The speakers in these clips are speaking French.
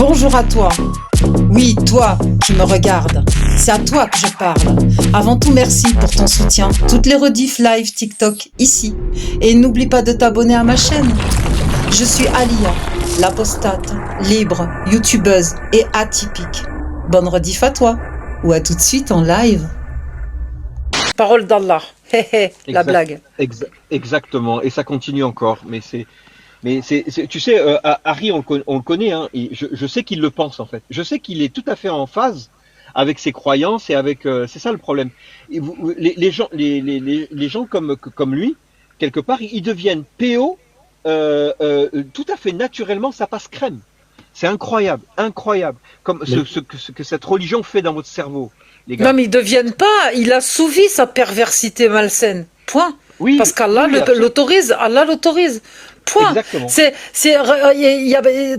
Bonjour à toi. Oui, toi qui me regardes. C'est à toi que je parle. Avant tout, merci pour ton soutien. Toutes les rediffs live TikTok ici. Et n'oublie pas de t'abonner à ma chaîne. Je suis Alia, l'apostate, libre, youtubeuse et atypique. Bonne rediff à toi. Ou à tout de suite en live. Parole d'Allah. Hé hé, la blague. Exactement. Et ça continue encore. Tu sais, Harry, on le connaît, hein, et je sais qu'il le pense en fait. Je sais qu'il est tout à fait en phase avec ses croyances et avec. C'est ça le problème. Et les gens comme lui, quelque part, ils deviennent PO tout à fait naturellement. Ça passe crème. C'est incroyable, incroyable. Comme Mais ce que cette religion fait dans votre cerveau, les Non, gars. mais ils ne deviennent pas. Il assouvit sa perversité malsaine. Point. Parce Oui, qu'Allah oui, absolument, l'autorise. Allah l'autorise. Point. exactement.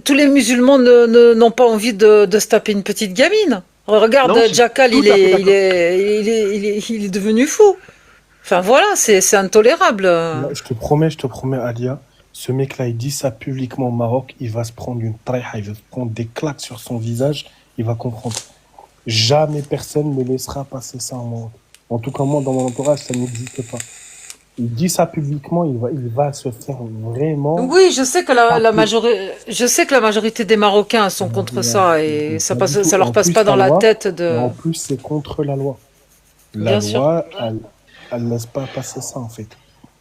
Tous les musulmans n'ont pas envie de se taper une petite gamine. Regarde, Non, je suis Jackal, tout à fait d'accord. il est devenu fou. Enfin voilà, c'est intolérable. là, je te promets, Alia, ce mec-là, il dit ça publiquement au Maroc, il va se prendre une traiha, il va se prendre des claques sur son visage, il va comprendre. Jamais personne ne laissera passer ça en Maroc. En tout cas, moi, dans mon entourage, ça n'existe pas. Il dit ça publiquement, il va se faire vraiment Oui, je sais que taper. je sais que la majorité des Marocains sont contre ça et Pas du tout. ça Et leur en passe plus, pas la dans la loi, tête et de. en plus, c'est contre la loi. La Bien sûr. loi, elle laisse pas passer ça, en fait.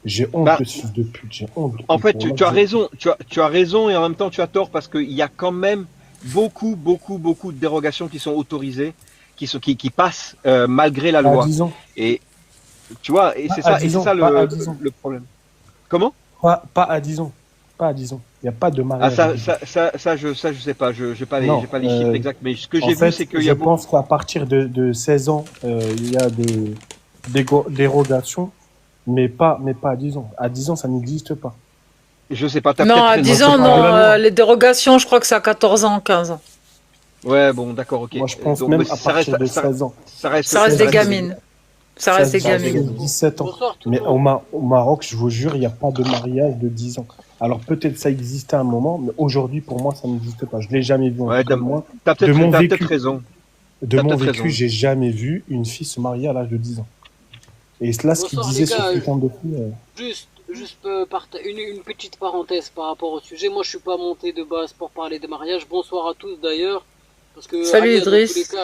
J'ai honte Bah, de ce fils de pute, j'ai honte. en Et fait, pour moi, tu as raison, tu as raison et en même temps tu as tort parce qu'il y a quand même beaucoup de dérogations qui sont autorisées, qui passent malgré la pas à loi. 10 ans. Et tu vois, Pas à et 10 c'est ans, ça pas à 10 ans. le problème. Comment? Pas à 10 ans. Pas à 10 ans. Il n'y a pas de Ah mariage à 10 ans. ça je sais pas, je j'ai Non, pas les chiffres exacts, mais ce que en j'ai vu c'est fait, qu'il y je a beaucoup. pense qu'à partir de 16 ans, il y a des dérogations, mais pas à 10 ans. À 10 ans, ça n'existe pas. Je sais pas, t'as Non, peut-être à Moi, 10 raison. je te ans, parle de non. la loi. Les dérogations, je crois que c'est à 14 ans, 15 ans. Ouais, bon, d'accord, ok. Moi, je pense Donc, mais même à partir de 16 ans. Ça reste 16, des 17, gamines. Ça reste des 16, ça reste des gamines. 16, gamines. 17 ans. Bonsoir tout le Mais monde. Au Maroc, je vous jure, il n'y a pas de mariage de 10 ans. Alors peut-être ça existait à un moment, mais aujourd'hui, pour moi, ça n'existe pas. Je ne l'ai jamais vu, en tout Ouais, cas, moi. t'as peut-être raison. De T'as mon peut-être vécu, raison. j'ai jamais vu une fille se marier à l'âge de 10 ans. Et là, ce qu'il Bonsoir les disait, ce gars. putain de fille, Une petite parenthèse par rapport au sujet. Moi je suis pas monté de base pour parler des mariages. Bonsoir à tous d'ailleurs. Parce que Salut Alia, Idriss.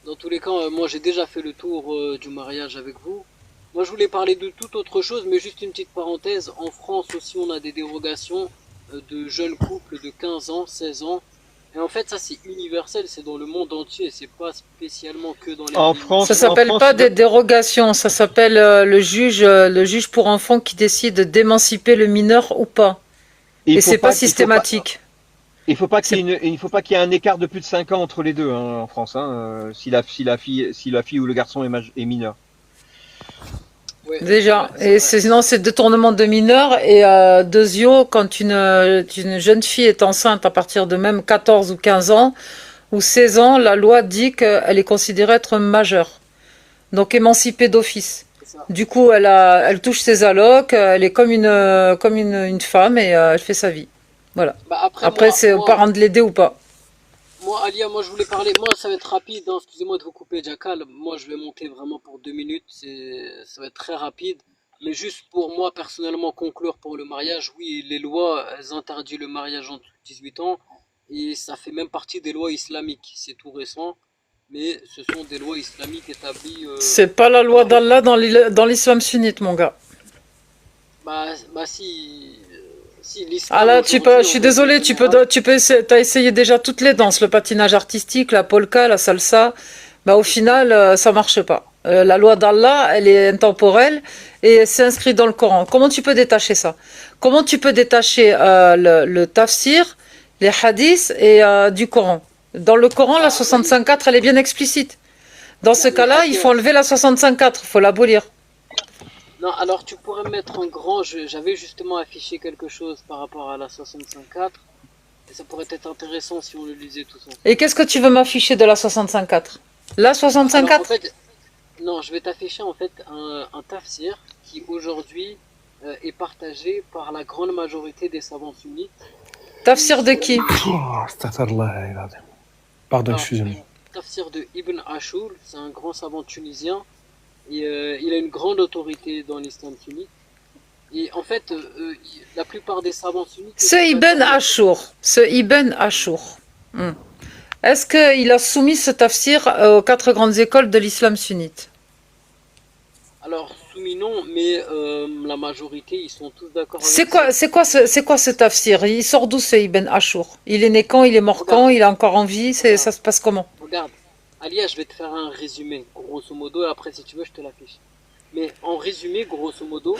dans tous les cas, moi j'ai déjà fait le tour du mariage avec vous. Moi je voulais parler de toute autre chose, mais juste une petite parenthèse. En France aussi on a des dérogations de jeunes couples de 15 ans, 16 ans. Et en fait ça c'est universel, c'est dans le monde entier, c'est pas spécialement que dans les En pays Ça France, en musulmans. s'appelle France, pas des dérogations, ça s'appelle le juge pour enfants qui décide d'émanciper le mineur ou pas. il Et faut c'est pas pas, systématique. qu'il C'est y ait il faut pas qu'il y ait un écart de plus de 5 ans entre les deux, hein, en France, hein, si la fille ou le garçon est mineur. Ouais, déjà. c'est Et vrai. sinon, c'est détournement de mineur. Et deuxio, quand une jeune fille est enceinte à partir de même 14 ou 15 ans ou 16 ans, la loi dit qu'elle est considérée être majeure. Donc émancipée d'office. C'est ça. Du coup, elle touche ses allocs, elle est comme une femme et elle fait sa vie. Voilà. Bah après Après, c'est aux parents de l'aider ou pas. Alia, moi je voulais parler, moi ça va être rapide, hein, excusez-moi de vous couper Jackal, moi je vais monter vraiment pour 2 minutes, ça va être très rapide, mais juste pour moi personnellement conclure pour le mariage, oui les lois elles interdisent le mariage entre 18 ans et ça fait même partie des lois islamiques, c'est tout récent, mais ce sont des lois islamiques établies C'est pas la loi par le... d'Allah dans l'islam sunnite, mon gars. Bah si Ah l'islam là, je aujourd'hui en suis règle désolé, générale, t'as essayé déjà toutes les danses, le patinage artistique, la polka, la salsa. Bah, au final, ça marche pas. La loi d'Allah, elle est intemporelle et c'est inscrit dans le Coran. Comment tu peux détacher ça? Comment tu peux détacher le tafsir, les hadiths et du Coran? Dans le Coran, la bah, bah, 65.4, elle est bien explicite. Dans ce le cas-là, il fait faut enlever la 65.4, il faut l'abolir. Non, alors tu pourrais me mettre en grand, j'avais justement affiché quelque chose par rapport à la 65.4, et ça pourrait être intéressant si on le lisait tous ensemble. Et qu'est-ce que tu veux m'afficher de la 65.4? La Alors en 65.4? fait, non, je vais t'afficher en fait un tafsir qui aujourd'hui est partagé par la grande majorité des savants sunnites. Tafsir de qui? Oh, astaghfirullah, العظيم. Pardon, Alors, excusez-moi. Tafsir de Ibn Ashur, c'est un grand savant tunisien et il a une grande autorité dans l'islam sunnite. Et en fait, la plupart des savants sunnites... Ce Ibn Ashur. Ce Ibn Ashur. Est-ce qu'il a soumis ce tafsir aux 4 grandes écoles de l'islam sunnite? Alors, soumis non, mais la majorité, ils sont tous d'accord avec C'est quoi ce tafsir? Il sort d'où ce Ibn Ashur? Il est né quand? Il est mort quand? Il est encore en vie? Ça se passe comment? Regarde, Alia, je vais te faire un résumé, grosso modo, et après, si tu veux, je te l'affiche. Mais en résumé, grosso modo...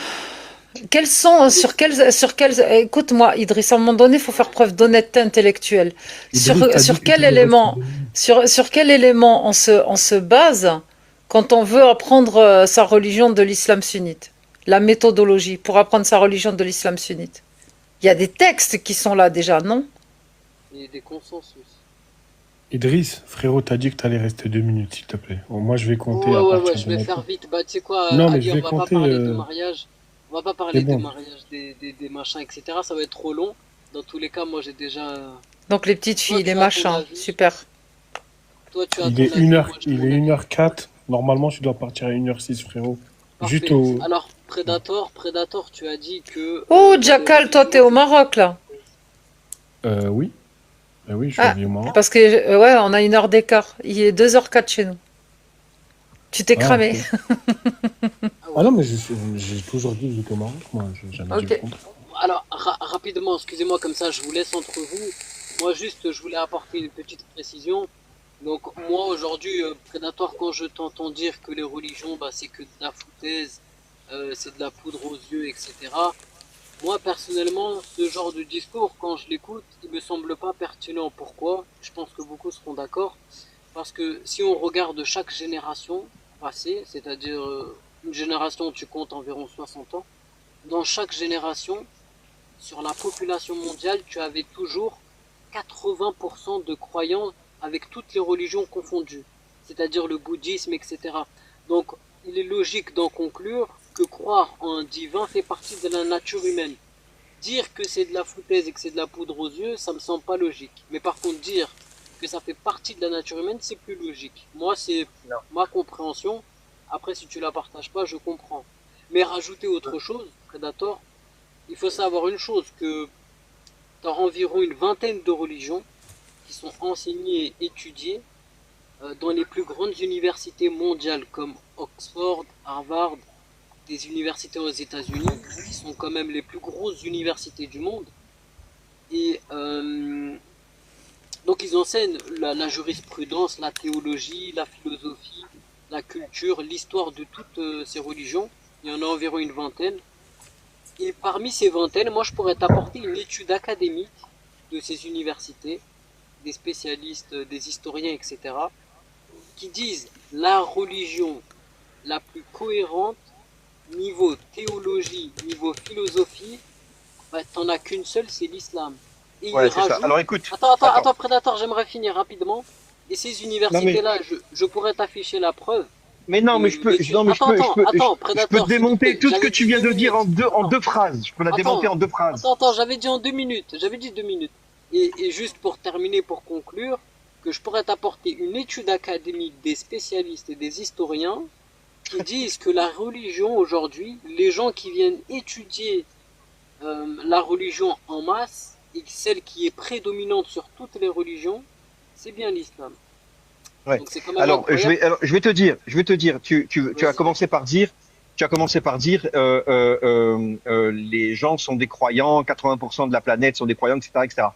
Écoute-moi, Idriss, à un moment donné, il faut faire preuve d'honnêteté intellectuelle. Sur quel élément on se base quand on veut apprendre sa religion de l'islam sunnite? La méthodologie pour apprendre sa religion de l'islam sunnite. Il y a des textes qui sont là déjà, non? Il y a des consensus. Idriss, frérot, t'as dit que t'allais rester 2 minutes, s'il te plaît. Bon, moi, je vais compter à Ouais, partir de je vais maintenant. faire vite. Bah, tu sais quoi, Non, mais Ali, je on vais va compter. pas parler de mariage. On va pas parler C'est bon. de mariage, des machins, etc. Ça va être trop long. Dans tous les cas, moi, j'ai déjà... Donc les petites filles, Toi, les tu as ton machins, avis. super. Toi, tu as Il ton est avis, 1h, moi, j'ai il mon est avis. 1h04. Normalement, tu dois partir à 1h06, frérot. Parfait. Juste au. Alors, Predator, tu as dit que... Oh, dans les Jackal, toi, t'es au Maroc, là. Oui. Oui, je Ah, vis au Maroc. parce que, ouais, on a 1 heure d'écart. Il est 2h04 chez nous. Tu t'es cramé. Ok. Ah non, mais j'ai toujours dit que j'étais au Maroc, moi. J'ai jamais dit Ok. le contraire. Alors, rapidement, excusez-moi, comme ça, je vous laisse entre vous. Moi, juste, je voulais apporter une petite précision. Donc, moi, aujourd'hui, Predator, quand je t'entends dire que les religions, bah, c'est que de la foutaise, c'est de la poudre aux yeux, etc. Moi, personnellement, ce genre de discours, quand je l'écoute, il me semble pas pertinent. Pourquoi? Je pense que beaucoup seront d'accord. Parce que si on regarde chaque génération passée, c'est-à-dire une génération, tu comptes environ 60 ans, dans chaque génération, sur la population mondiale, tu avais toujours 80% de croyants avec toutes les religions confondues, c'est-à-dire le bouddhisme, etc. Donc, il est logique d'en conclure que croire en un divin fait partie de la nature humaine. Dire que c'est de la foutaise et que c'est de la poudre aux yeux, ça me semble pas logique. Mais par contre, dire que ça fait partie de la nature humaine, c'est plus logique. Moi, c'est ma compréhension. Après, si tu la partages pas, je comprends. Mais rajouter autre chose, Predator, il faut savoir une chose, que tu as environ une vingtaine de religions qui sont enseignées et étudiées dans les plus grandes universités mondiales comme Oxford, Harvard, des universités aux États-Unis, qui sont quand même les plus grosses universités du monde. Et donc ils enseignent la jurisprudence, la théologie, la philosophie, la culture, l'histoire de toutes ces religions. Il y en a environ une vingtaine. Et parmi ces vingtaines, moi je pourrais t'apporter une étude académique de ces universités, des spécialistes, des historiens, etc., qui disent la religion la plus cohérente, niveau théologie, niveau philosophie, bah, t'en as qu'une seule, c'est l'islam. Et Ouais, il c'est ça. rajoute... Alors écoute. Attends, Predator, j'aimerais finir rapidement. Et ces universités-là, je pourrais t'afficher la preuve. Mais non, mais je peux Predator, démonter tout ce que j'avais tu dit viens de 2 dire minutes. en 2 phrases. Je peux la démonter en 2 phrases. Attends, j'avais dit en 2 minutes. J'avais dit 2 minutes. Et juste pour terminer, pour conclure, que je pourrais t'apporter une étude académique des spécialistes et des historiens qui disent que la religion aujourd'hui, les gens qui viennent étudier la religion en masse, et celle qui est prédominante sur toutes les religions, c'est bien l'islam. Ouais. Donc c'est quand même Alors, incroyable. je vais te dire, tu as commencé par dire, les gens sont des croyants, 80% de la planète sont des croyants, etc., etc.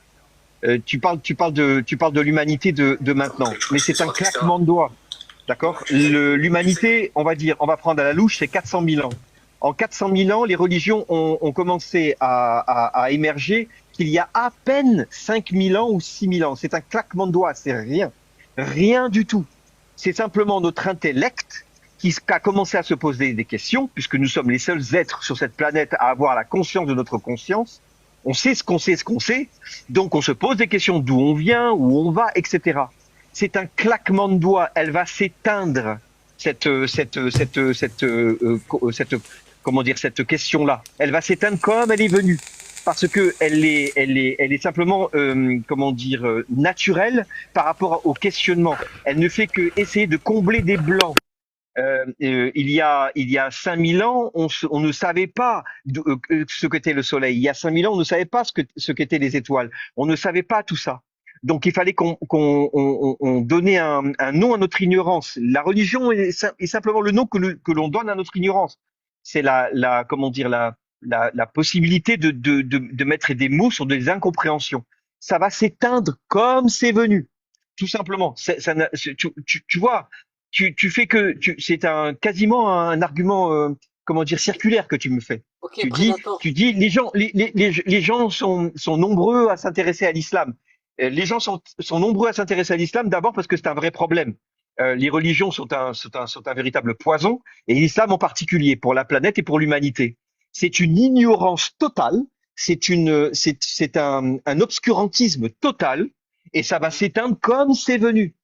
Tu parles de l'humanité de maintenant, mais c'est un claquement de doigts, d'accord? L'humanité, on va prendre à la louche, c'est 400 000 ans. En 400 000 ans, les religions ont commencé à émerger qu'il y a à peine 5 000 ans ou 6 000 ans. C'est un claquement de doigts, c'est rien du tout. C'est simplement notre intellect qui a commencé à se poser des questions, puisque nous sommes les seuls êtres sur cette planète à avoir la conscience de notre conscience. On sait ce qu'on sait, donc on se pose des questions d'où on vient, où on va, etc. C'est un claquement de doigts. Elle va s'éteindre cette comment dire, cette question-là. Elle va s'éteindre comme elle est venue. parce que elle est simplement, comment dire, naturelle par rapport au questionnement. Elle ne fait que essayer de combler des blancs. Il y a 5000 ans, on ne savait pas ce qu'était le soleil. Il y a 5000 ans, on ne savait pas ce qu'étaient les étoiles. On ne savait pas tout ça. Donc il fallait qu'on donnait un nom à notre ignorance. La religion est simplement le nom que l'on donne à notre ignorance. C'est comment dire, la possibilité de mettre des mots sur des incompréhensions. Ça va s'éteindre comme c'est venu, tout simplement. Tu vois, tu fais c'est quasiment un argument, comment dire, circulaire que tu me fais. Ok, Tu dis, les gens sont nombreux à s'intéresser à l'islam. Les gens sont nombreux à s'intéresser à l'islam d'abord parce que c'est un vrai problème. Les religions sont un véritable poison, et l'islam en particulier pour la planète et pour l'humanité. C'est une ignorance totale, c'est un obscurantisme total, et ça va s'éteindre comme c'est venu.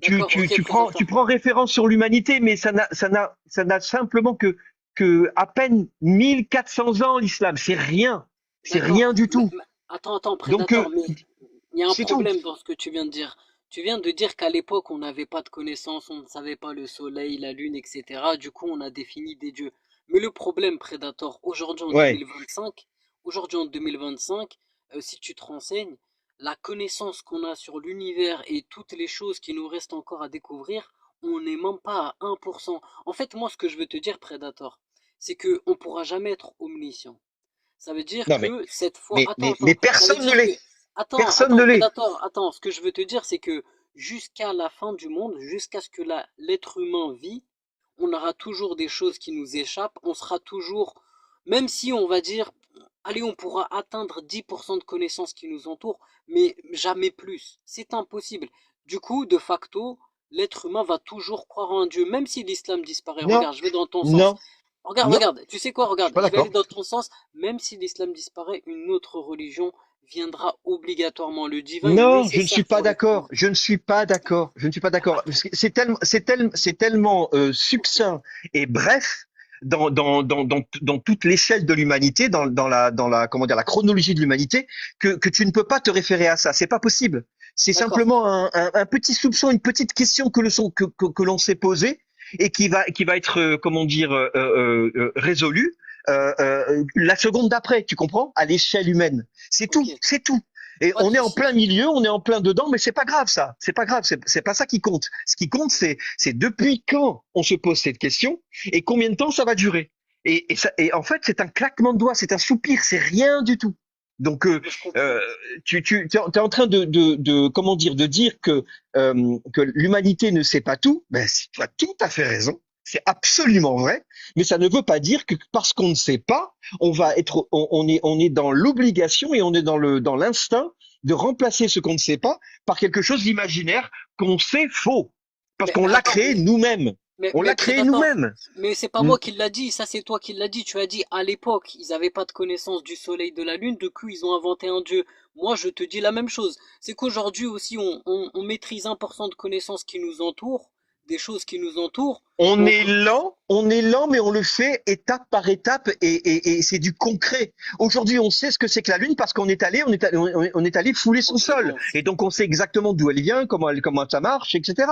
Tu, d'accord, tu, ok, tu prends, Predator. tu prends référence sur l'humanité, mais ça n'a simplement que à peine 1400 ans, l'islam. C'est rien D'accord. du tout. Attends, Donc, Predator, mais il y a un c'est tout. problème dans ce que tu viens de dire. Tu viens de dire qu'à l'époque, on n'avait pas de connaissances, on ne savait pas le soleil, la lune, etc. Du coup, on a défini des dieux. Mais le problème, Predator, Ouais. aujourd'hui en 2025, si tu te renseignes, la connaissance qu'on a sur l'univers et toutes les choses qui nous restent encore à découvrir, on n'est même pas à 1%. En fait, moi, ce que je veux te dire, Predator, c'est que on pourra jamais être omniscient. Ça veut dire Non, mais, que cette fois, mais, mais, attends, mais ça veut personne ne dire que, l'est. Personne ne attends, l'est. Predator, attends, ce que je veux te dire, c'est que jusqu'à la fin du monde, jusqu'à ce que l'être humain vit, on aura toujours des choses qui nous échappent, on sera toujours, même si on va dire, allez, on pourra atteindre 10% de connaissances qui nous entourent, mais jamais plus. C'est impossible. Du coup, de facto, l'être humain va toujours croire en un Dieu, même si l'islam disparaît. Non, Regarde, je vais dans ton sens. non, Regarde, non. regarde, tu sais quoi, Je suis regarde, pas je vais aller d'accord. dans ton sens, même si l'islam disparaît, une autre religion viendra obligatoirement. Le divin est Non, je ne suis nécessaire pas pour l'être humain. d'accord. Je ne suis pas d'accord. Je ne suis pas d'accord. Parce Attends, que c'est tellement ok, succinct et bref dans toute l'échelle de l'humanité, comment dire, la chronologie de l'humanité, que tu ne peux pas te référer à ça. C'est pas possible. C'est d'accord. simplement un petit soupçon, une petite question que l'on s'est posée, et qui va être, comment dire, résolue la seconde d'après. Tu comprends? À l'échelle humaine. C'est Ok, tout. C'est tout. Et pas de on est en souci. plein milieu, on est en plein dedans, mais c'est pas grave ça. C'est pas grave, c'est pas ça qui compte. Ce qui compte, c'est depuis quand on se pose cette question et combien de temps ça va durer. Et en fait, c'est un claquement de doigts, c'est un soupir, c'est rien du tout. Donc, Je comprends. euh, t'es en train comment dire, de dire que l'humanité ne sait pas tout. Ben, tu as tout à fait raison. C'est absolument vrai, mais ça ne veut pas dire que parce qu'on ne sait pas, on est dans l'obligation, et on est dans l'instinct de remplacer ce qu'on ne sait pas par quelque chose d'imaginaire qu'on sait faux, parce Mais qu'on l'a attends, créé nous-mêmes. On mais l'a créé Predator, nous-mêmes. mais c'est pas Hmm. moi qui l'a dit, ça c'est toi qui l'a dit. Tu as dit à l'époque, ils n'avaient pas de connaissance du soleil, de la lune, du coup ils ont inventé un dieu. Moi je te dis la même chose. C'est qu'aujourd'hui aussi on maîtrise 1% de connaissances qui nous entourent, des choses qui nous entourent. Donc, On est lent, mais on le fait étape par étape, et c'est du concret. Aujourd'hui, on sait ce que c'est que la Lune parce qu'on est allé, on est allé fouler son ok, sol, bon, et donc on sait exactement d'où elle vient, comment ça marche, etc.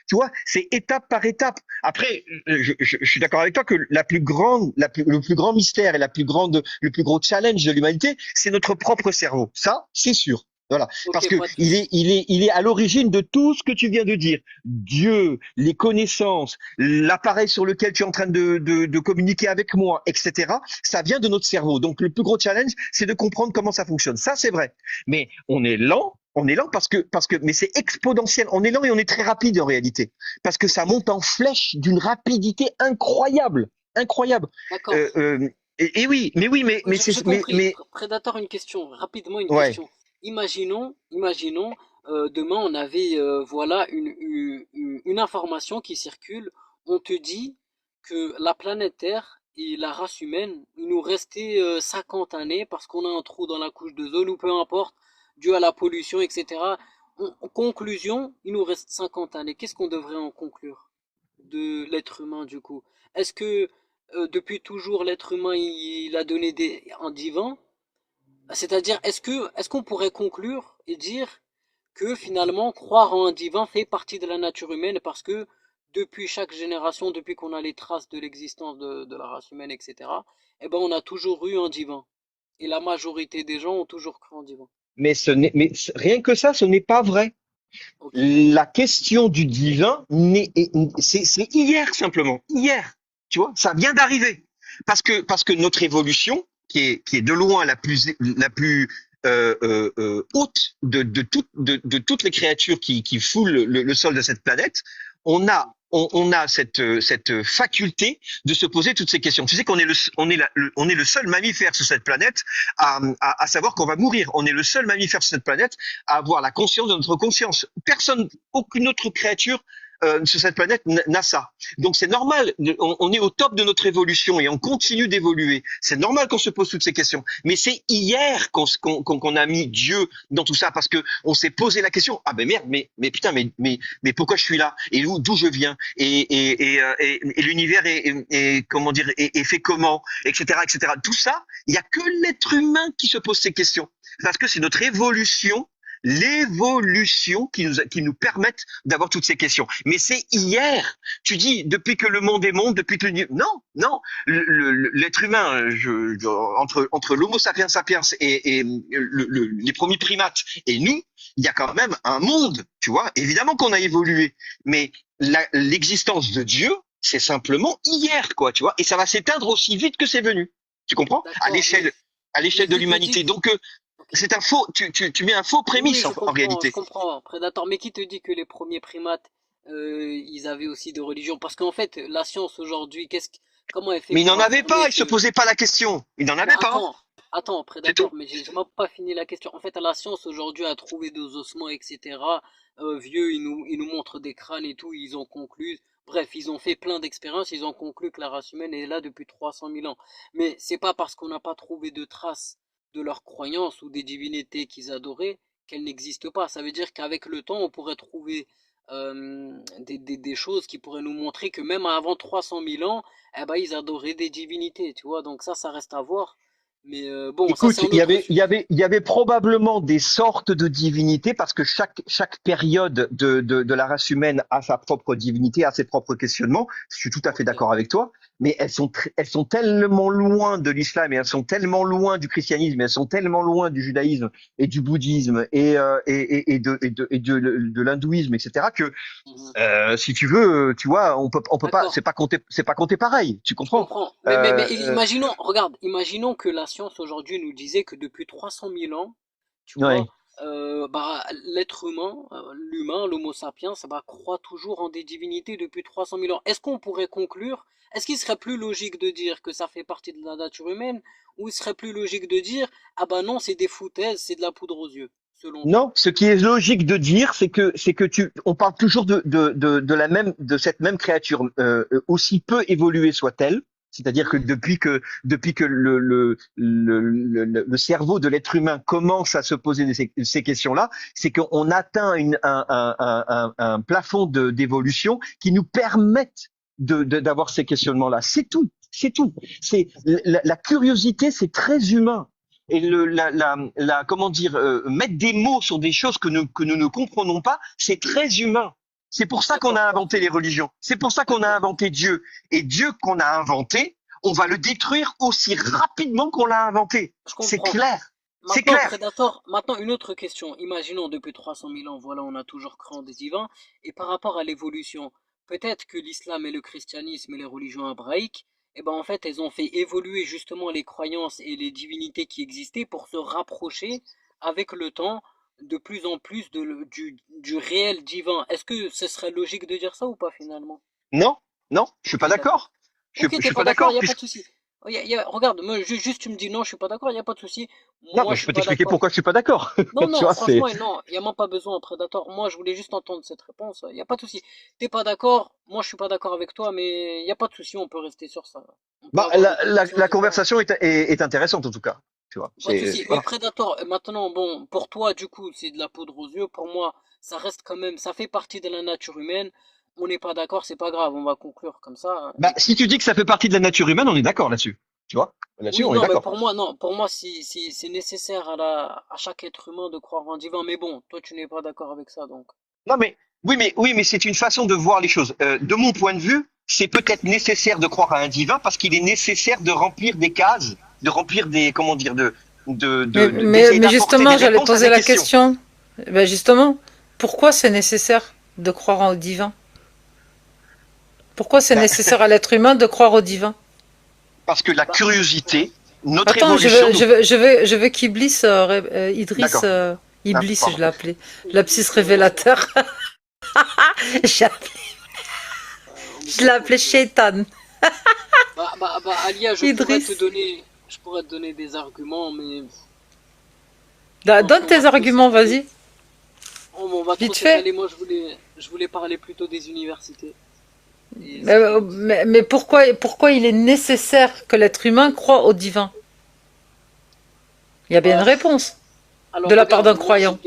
Tu vois, c'est étape par étape. Après, je suis d'accord avec toi que le plus grand mystère et le plus gros challenge de l'humanité, c'est notre propre cerveau. Ça, c'est sûr. Voilà, parce ok, que pas de il souci. est, il est, il est à l'origine de tout ce que tu viens de dire. Dieu, les connaissances, l'appareil sur lequel tu es en train de communiquer avec moi, etc. Ça vient de notre cerveau. Donc le plus gros challenge, c'est de comprendre comment ça fonctionne. Ça, c'est vrai. Mais on est lent mais c'est exponentiel. On est lent et on est très rapide en réalité, parce que ça Ok, monte en flèche d'une rapidité incroyable, incroyable. d'accord. Euh, euh, et oui, J'ai compris. Predator, une question, rapidement une ouais. question. Imaginons, demain on avait voilà une information qui circule. On te dit que la planète Terre et la race humaine, il nous restait 50 années parce qu'on a un trou dans la couche de zone ou peu importe, dû à la pollution, etc. En conclusion, il nous reste 50 années. Qu'est-ce qu'on devrait en conclure de l'être humain du coup? Est-ce que depuis toujours l'être humain il a donné un divin? C'est-à-dire, est-ce qu'on pourrait conclure et dire que finalement, croire en un divin fait partie de la nature humaine parce que depuis chaque génération, depuis qu'on a les traces de l'existence de la race humaine, etc., eh ben, on a toujours eu un divin. Et la majorité des gens ont toujours cru en divin. Rien que ça, ce n'est pas vrai. Ok. La question du divin, c'est hier simplement, hier. Tu vois, ça vient d'arriver. Parce que notre évolution, qui est de loin la plus haute de toutes les créatures qui foulent le sol de cette planète, on a cette faculté de se poser toutes ces questions. Tu sais qu'on est on est le seul mammifère sur cette planète à savoir qu'on va mourir. On est le seul mammifère sur cette planète à avoir la conscience de notre conscience. Personne, aucune autre créature sur cette planète n'a ça. Donc c'est normal, on est au top de notre évolution et on continue d'évoluer. C'est normal qu'on se pose toutes ces questions. Mais c'est hier qu'on a mis Dieu dans tout ça parce que on s'est posé la question. Ah ben merde, mais putain, mais pourquoi je suis là et d'où je viens et l'univers est comment dire est fait comment, etc., etc. Tout ça, il y a que l'être humain qui se pose ces questions parce que c'est notre évolution, l'évolution qui nous permettent d'avoir toutes ces questions. Mais c'est hier. Tu dis depuis que le monde est monde, depuis que non, l'être humain, entre l'Homo sapiens sapiens et les premiers primates et nous, il y a quand même un monde. Tu vois, évidemment qu'on a évolué, mais l'existence de Dieu, c'est simplement hier, quoi. Tu vois, et ça va s'éteindre aussi vite que c'est venu. Tu comprends? À D'accord, l'échelle, à mais l'échelle de qui te dit l'humanité. que... Donc Ok. c'est un faux. Tu mets un faux Oui, prémisse en je réalité. comprends, Predator, mais qui te dit que les premiers primates, ils avaient aussi de religion? Parce qu'en fait, la science aujourd'hui, comment elle fait Mais il n'en pour avait pas. affirmer Il se que... posait pas la question. Il n'en Mais avait pas. attends, C'est tout. Predator, mais j'ai même pas fini la question. En fait, la science aujourd'hui a trouvé des ossements, etc. Vieux, ils nous montrent des crânes et tout, ils ont conclu. Bref, ils ont fait plein d'expériences, ils ont conclu que la race humaine est là depuis 300 000 ans. Mais c'est pas parce qu'on n'a pas trouvé de traces de leurs croyances ou des divinités qu'ils adoraient qu'elles n'existent pas. Ça veut dire qu'avec le temps, on pourrait trouver des choses qui pourraient nous montrer que même avant 300 000 ans, eh ben, ils adoraient des divinités, tu vois. Donc ça reste à voir. Mais bon, ça c'est Écoute, un autre sujet. il y avait probablement des sortes de divinités parce que chaque période de la race humaine a sa propre divinité, a ses propres questionnements. Je suis tout à fait Ok. d'accord avec toi, mais elles sont tellement loin de l'islam et elles sont tellement loin du christianisme, et elles sont tellement loin du judaïsme et du bouddhisme et de l'hindouisme, etc. que Mhm. si tu veux, tu vois, on peut pas, D'accord. c'est pas compté pareil. Tu Je comprends? comprends. Mais Euh, euh, imaginons, regarde, imaginons que la science aujourd'hui nous disait que depuis 300 000 ans, tu vois, ouais. bah, l'être humain, l'humain, l'homo sapiens, bah, croit toujours en des divinités depuis 300 000 ans. Est-ce qu'on pourrait conclure, est-ce qu'il serait plus logique de dire que ça fait partie de la nature humaine, ou il serait plus logique de dire, ah bah non, c'est des foutaises, c'est de la poudre aux yeux, selon toi? Non, ce qui est logique de dire, on parle toujours de cette même créature, aussi peu évoluée soit-elle. C'est-à-dire que Mhm, depuis que le cerveau de l'être humain commence à se poser ces questions-là, c'est qu'on atteint un plafond d'évolution qui nous permettent d'avoir ces questionnements-là. C'est tout, c'est tout. C'est la curiosité, c'est très humain et comment dire, mettre des mots sur des choses que nous ne comprenons pas, c'est très humain. C'est pour ça qu'on a d'accord, inventé les religions. C'est pour ça qu'on a d'accord, inventé Dieu. Et Dieu qu'on a inventé, on va le détruire aussi rapidement qu'on l'a inventé. je C'est comprends. clair. C'est Maintenant, clair. Predator, maintenant une autre question. Imaginons depuis 300 000 ans, voilà, on a toujours cru en des divins. Et par rapport à l'évolution, peut-être que l'islam et le christianisme et les religions hébraïques, eh ben en fait, elles ont fait évoluer justement les croyances et les divinités qui existaient pour se rapprocher avec le temps de plus en plus du réel divin. Est-ce que ce serait logique de dire ça ou pas finalement? Non, non, je suis Ok, pas d'accord. d'accord. Ok, Je t'es suis pas pas d'accord, d'accord y a pas de puisque souci. Regarde, moi, juste tu me dis non, je suis pas d'accord, y a pas de souci. non, Moi, mais je je suis peux pas t'expliquer d'accord. pourquoi je suis pas d'accord. Non, Tu non, vois, c'est franchement, non, il n'y a même pas besoin, Predator. Moi, je voulais juste entendre cette réponse. Il n'y a pas de souci. T'es pas d'accord, moi, je suis pas d'accord avec toi, mais il n'y a pas de souci, on peut rester sur ça. On peut bah, avoir des positions la différentes. conversation est intéressante en tout cas. Tu vois, Pas de c'est souci. Mais voilà. Predator, maintenant, bon, pour toi, du coup, c'est de la poudre aux yeux. Pour moi, ça reste quand même, ça fait partie de la nature humaine. On n'est pas d'accord, c'est pas grave, on va conclure comme ça, hein. Bah, si tu dis que ça fait partie de la nature humaine, on est d'accord là-dessus. Tu vois? Là-dessus, Oui, on est non, mais d'accord. pour moi, non, pour moi, si c'est nécessaire à chaque être humain de croire en divin, mais bon, toi, tu n'es pas d'accord avec ça, donc. Non, mais oui, mais c'est une façon de voir les choses. De mon point de vue, c'est peut-être nécessaire de croire à un divin parce qu'il est nécessaire de remplir des cases, de remplir des, comment dire, d'essayer Mais d'apporter des justement, j'allais réponses à poser des la questions. question. Ben justement, pourquoi c'est nécessaire de croire au divin? Pourquoi c'est Ben, nécessaire à l'être humain de croire au divin? parce que la Bah, curiosité, notre Attends, évolution nous. je veux qu'Iblis, Idriss, D'accord. Ah, Iblis, je pardon. l'ai appelé. Lapsus Iblis, révélateur. Je on est je l'ai d'accord. appelé Shaitan. Alia, Idriss. je pourrais te donner des arguments, mais je Da- pense Donne qu'on va tes trop arguments, s'étaler. vas-y. On va trop Vite fait. s'étaler. Moi, je voulais parler plutôt des universités. Et ce qui, Mais pourquoi il est nécessaire que l'être humain croit au divin? Il y a bien une bah, réponse de alors la part regarde, d'un croyant.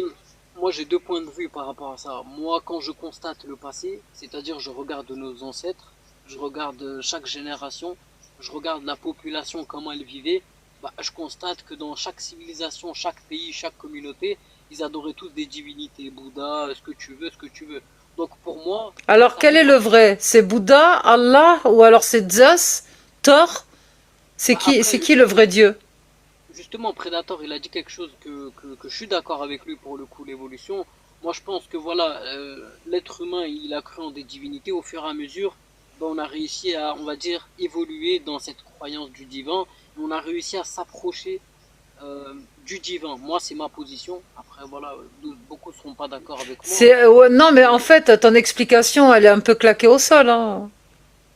moi j'ai deux points de vue par rapport à ça. Moi, quand je constate le passé, c'est-à-dire je regarde nos ancêtres, je regarde chaque génération, je regarde la population comment elle vivait, bah, je constate que dans chaque civilisation, chaque pays, chaque communauté, ils adoraient tous des divinités, Bouddha, ce que tu veux, ce que tu veux. Donc pour moi, Alors ça quel fait est le partie. vrai? C'est Bouddha, Allah ou alors c'est Zeus, Thor? Bah, C'est après, qui le vrai Dieu? justement, Predator, il a dit quelque chose que je suis d'accord avec lui pour le coup, l'évolution. Moi, je pense que voilà, l'être humain, il a cru en des divinités. Au fur et à mesure, ben, on a réussi à, on va dire, évoluer dans cette croyance du divin. Et on a réussi à s'approcher du divin. Moi, c'est ma position. Après, voilà, beaucoup seront pas d'accord avec moi. Ouais, non, mais en Mais fait, ton explication, elle est un peu claquée au sol, hein.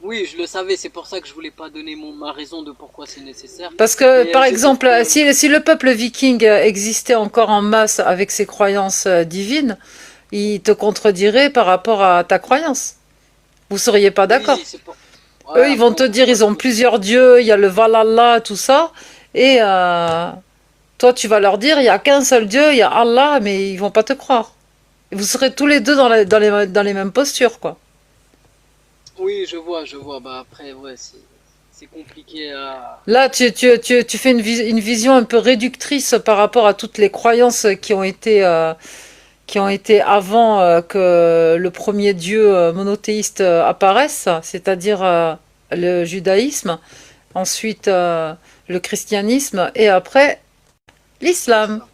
oui, je le savais. C'est pour ça que je voulais pas donner ma raison de pourquoi c'est nécessaire. Parce que, Mais par j'ai d'autres. exemple, si le peuple viking existait encore en masse avec ses croyances divines, il te contredirait par rapport à ta croyance. Vous seriez pas d'accord. Oui, c'est pour. Ouais, Eux, ils après, vont on te peut dire, pas ils ont tout. plusieurs dieux, il y a le Valhalla, tout ça. Et toi, tu vas leur dire, il y a qu'un seul dieu, il y a Allah, mais ils vont pas te croire. Et vous serez tous les deux dans les mêmes postures, quoi. Oui, je vois. Bah après, ouais, c'est compliqué à. Là, tu fais une vision un peu réductrice par rapport à toutes les croyances qui ont été avant que le premier dieu monothéiste apparaisse, c'est-à-dire le judaïsme, ensuite le christianisme et après l'islam. L'islam.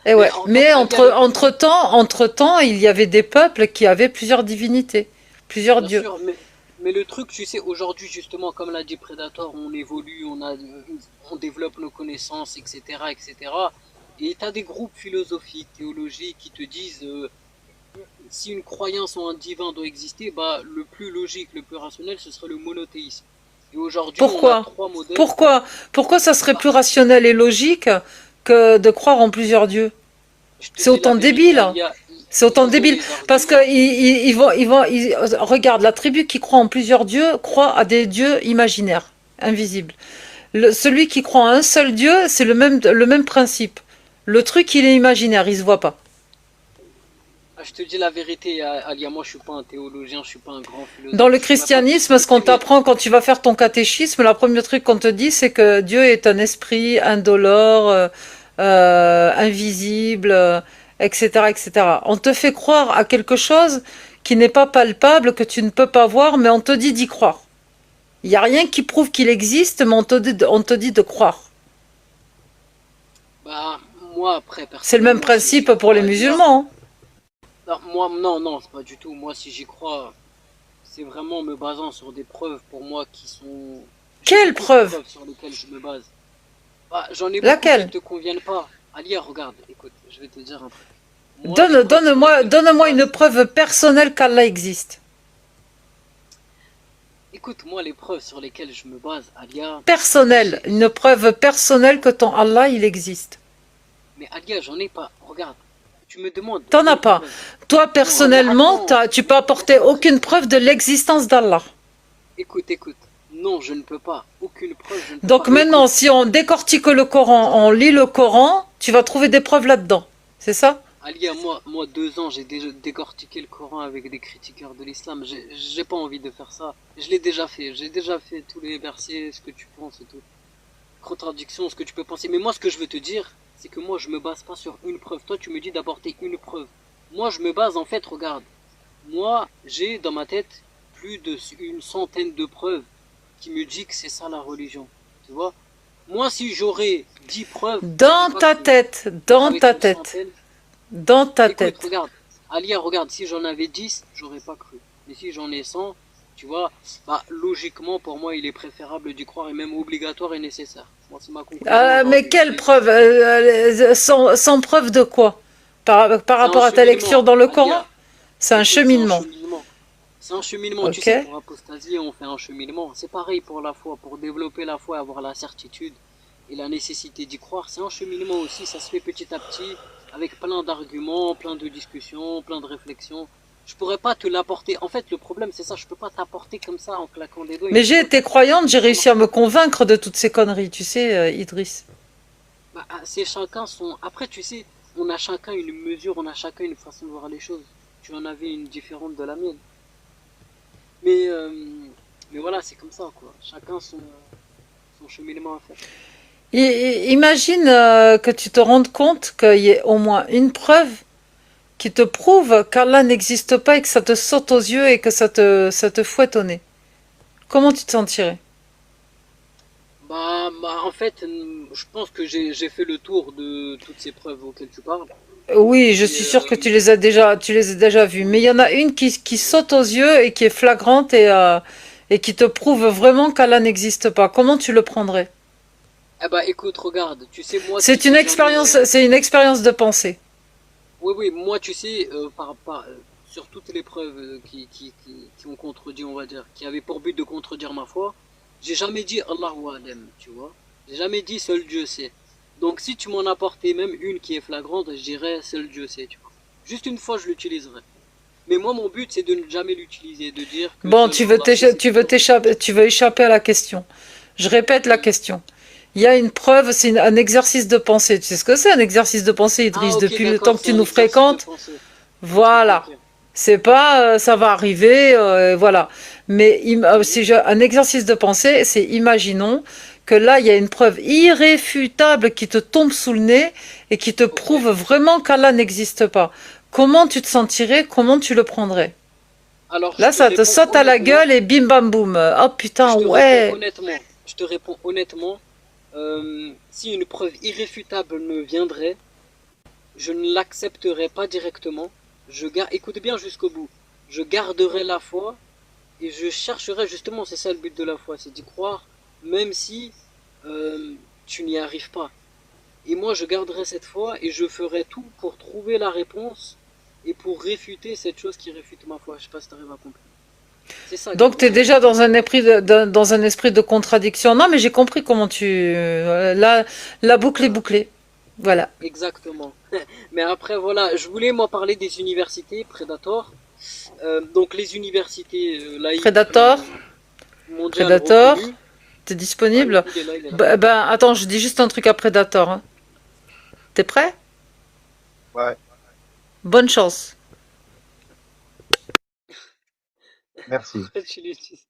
Et Mais ouais. en fait, Mais Alia, le truc, entre temps, il y avait des peuples qui avaient plusieurs divinités, plusieurs bien dieux. sûr, mais le truc, tu sais, aujourd'hui, justement, comme l'a dit Predator, on évolue, on développe nos connaissances, etc., etc. Et t'as des groupes philosophiques, théologiques qui te disent, si une croyance en un divin doit exister, bah, le plus logique, le plus rationnel, ce serait le monothéisme. Et aujourd'hui, on a Pourquoi? trois modèles. Pourquoi ça serait Bah, plus rationnel et logique que de croire en plusieurs dieux? je te C'est dis la autant vérité, débile. Alia, C'est autant ils ont débile. les Parce que arguments. regarde, la tribu qui croit en plusieurs dieux croit à des dieux imaginaires, invisibles. Celui qui croit en un seul dieu, c'est le même principe. Le truc, il est imaginaire, il se voit pas. Ah, je te dis la vérité, Alia, moi je suis pas un théologien, je suis pas un grand Dans philosophe, le je suis même pas christianisme, ce qu'on spécialisé, mais t'apprend quand tu vas faire ton catéchisme, le premier truc qu'on te dit, c'est que Dieu est un esprit indolore, invisible, etc., etc. On te fait croire à quelque chose qui n'est pas palpable, que tu ne peux pas voir, mais on te dit d'y croire. Il n'y a rien qui prouve qu'il existe, mais on te dit de croire. bah moi après C'est le même personnellement si j'y principe pour les crois, Alia, musulmans, hein. non, moi non, c'est pas du tout. Moi si j'y crois, c'est vraiment me basant sur des preuves pour moi qui sont. J'ai Quelle beaucoup de preuve? preuves sur lesquelles je me base. Bah, j'en ai beaucoup qui Laquelle? te conviennent pas. Alia, regarde, écoute, je vais te dire un truc. Moi, les preuves sur lesquelles je me Donne-moi une base. preuve personnelle qu'Allah existe. Écoute, moi les preuves sur lesquelles je me base, Alia, Personnelle. j'ai, Une preuve personnelle que ton Allah, il existe. mais Alia, j'en ai pas. Regarde, tu me demandes T'en as des pas. preuves. Toi, Non, mais personnellement, attends, tu peux apporter laisse-moi aucune tranquille. preuve de l'existence d'Allah. Écoute. Non, je ne peux pas. Aucune preuve, je ne peux Donc pas. Mais maintenant, écoute, si on décortique le Coran, on lit le Coran, tu vas trouver des preuves là-dedans. C'est ça? Alia, moi, 2 ans, j'ai déjà décortiqué le Coran avec des critiqueurs de l'islam. J'ai pas envie de faire ça. Je l'ai déjà fait. J'ai déjà fait tous les versets, ce que tu penses et tout. contradiction, ce que tu peux penser. Mais moi, ce que je veux te dire, c'est que moi, je me base pas sur une preuve. Toi, tu me dis d'apporter une preuve. Moi, je me base, en fait, regarde. Moi, j'ai dans ma tête plus d'une centaine de preuves qui me disent que c'est ça la religion. Tu vois? Moi, si j'aurais 10 preuves, Dans j'aurais pas ta cru. tête, dans Avec ta une tête, centaine, dans ta écoute, tête. regarde. Alia, regarde, si j'en avais 10, j'aurais pas cru. Mais si j'en ai 100, tu vois, bah, logiquement, pour moi, il est préférable d'y croire et même obligatoire et nécessaire. Moi, c'est ma conclusion Mais aujourd'hui. quelle preuve sans preuve de quoi par C'est un rapport à ta lecture cheminement. dans le Coran? Alia, C'est un écoute, c'est un cheminement. cheminement. C'est un cheminement, tu Ok? sais, pour apostasier, on fait un cheminement. C'est pareil pour la foi, pour développer la foi, avoir la certitude et la nécessité d'y croire. C'est un cheminement aussi, ça se fait petit à petit, avec plein d'arguments, plein de discussions, plein de réflexions. Je pourrais pas te l'apporter. En fait, le problème, c'est ça, je peux pas t'apporter comme ça en claquant des doigts une Mais j'ai preuve. été croyante, j'ai Ça réussi à marche me pas. convaincre de toutes ces conneries, tu sais, Idriss. Bah, c'est chacun son. Après, tu sais, on a chacun une mesure, on a chacun une façon de voir les choses. Tu en avais une différente de la mienne. Mais, euh, mais voilà, c'est comme ça, quoi. Chacun son cheminement à faire. Imagine que tu te rendes compte qu'il y ait au moins une preuve qui te prouve qu'Allah n'existe pas et que ça te saute aux yeux et que ça te fouette au nez. Comment tu te sentirais? En fait, je pense que j'ai fait le tour de toutes ces preuves auxquelles tu parles. Oui, je Et suis sûre que tu les as vues. Mais il y en a une qui saute aux yeux et qui est flagrante et qui te prouve vraiment qu'Allah n'existe pas. Comment tu le prendrais? eh bah écoute, regarde, tu sais, moi, C'est une si jamais. expérience, c'est une expérience de pensée. Oui, oui, moi, tu sais, sur toutes les preuves qui ont contredit, on va dire, qui avaient pour but de contredire ma foi, j'ai jamais dit Allahu Alem, tu vois. J'ai jamais dit seul Dieu sait. Donc, si tu m'en apportais même une qui est flagrante, je dirais seul Dieu sait, tu vois. Juste une fois, je l'utiliserai. Mais moi, mon but, c'est de ne jamais l'utiliser, de dire que Bon, seul Allah sait, c'est tu une veux preuve. t'échapper, tu veux échapper à la question. Je répète la Oui. question. Il y a une preuve, c'est un exercice de pensée. Tu sais ce que c'est un exercice de pensée, Ah, Idriss, ok, depuis le temps d'accord, que c'est tu un nous exercice de fréquentes. pensée. Ok, Voilà. ok. C'est pas ça va arriver, voilà. Mais Mhm. si un exercice de pensée, c'est imaginons que là, il y a une preuve irréfutable qui te tombe sous le nez et qui te Ok. prouve vraiment qu'Allah n'existe pas. Comment tu te sentirais? Comment tu le prendrais? Alors, je Là, te ça te réponds saute à la honnêtement. gueule et bim bam boum. Oh putain, Je te réponds ouais. honnêtement. Je te réponds honnêtement. Si une preuve irréfutable me viendrait, je ne l'accepterai pas directement. Écoute bien jusqu'au bout. Je garderai la foi et je chercherai justement, c'est ça le but de la foi, c'est d'y croire, même si tu n'y arrives pas. Et moi, je garderai cette foi et je ferai tout pour trouver la réponse et pour réfuter cette chose qui réfute ma foi. Je sais pas si tu arrives à comprendre. C'est ça Donc tu es exactement. déjà dans un esprit de contradiction. Non, mais j'ai compris comment là, la boucle est Voilà. bouclée. Voilà. Exactement. Mais après, voilà, je voulais moi parler des universités Predator. Donc les universités laïques Predator, mondiales Predator, reconnues. t'es Ah, disponible? il est là, il est là. Ben, attends, je dis juste un truc à Predator, hein. T'es prêt? Ouais, Bonne chance. merci. Tu l'utilises.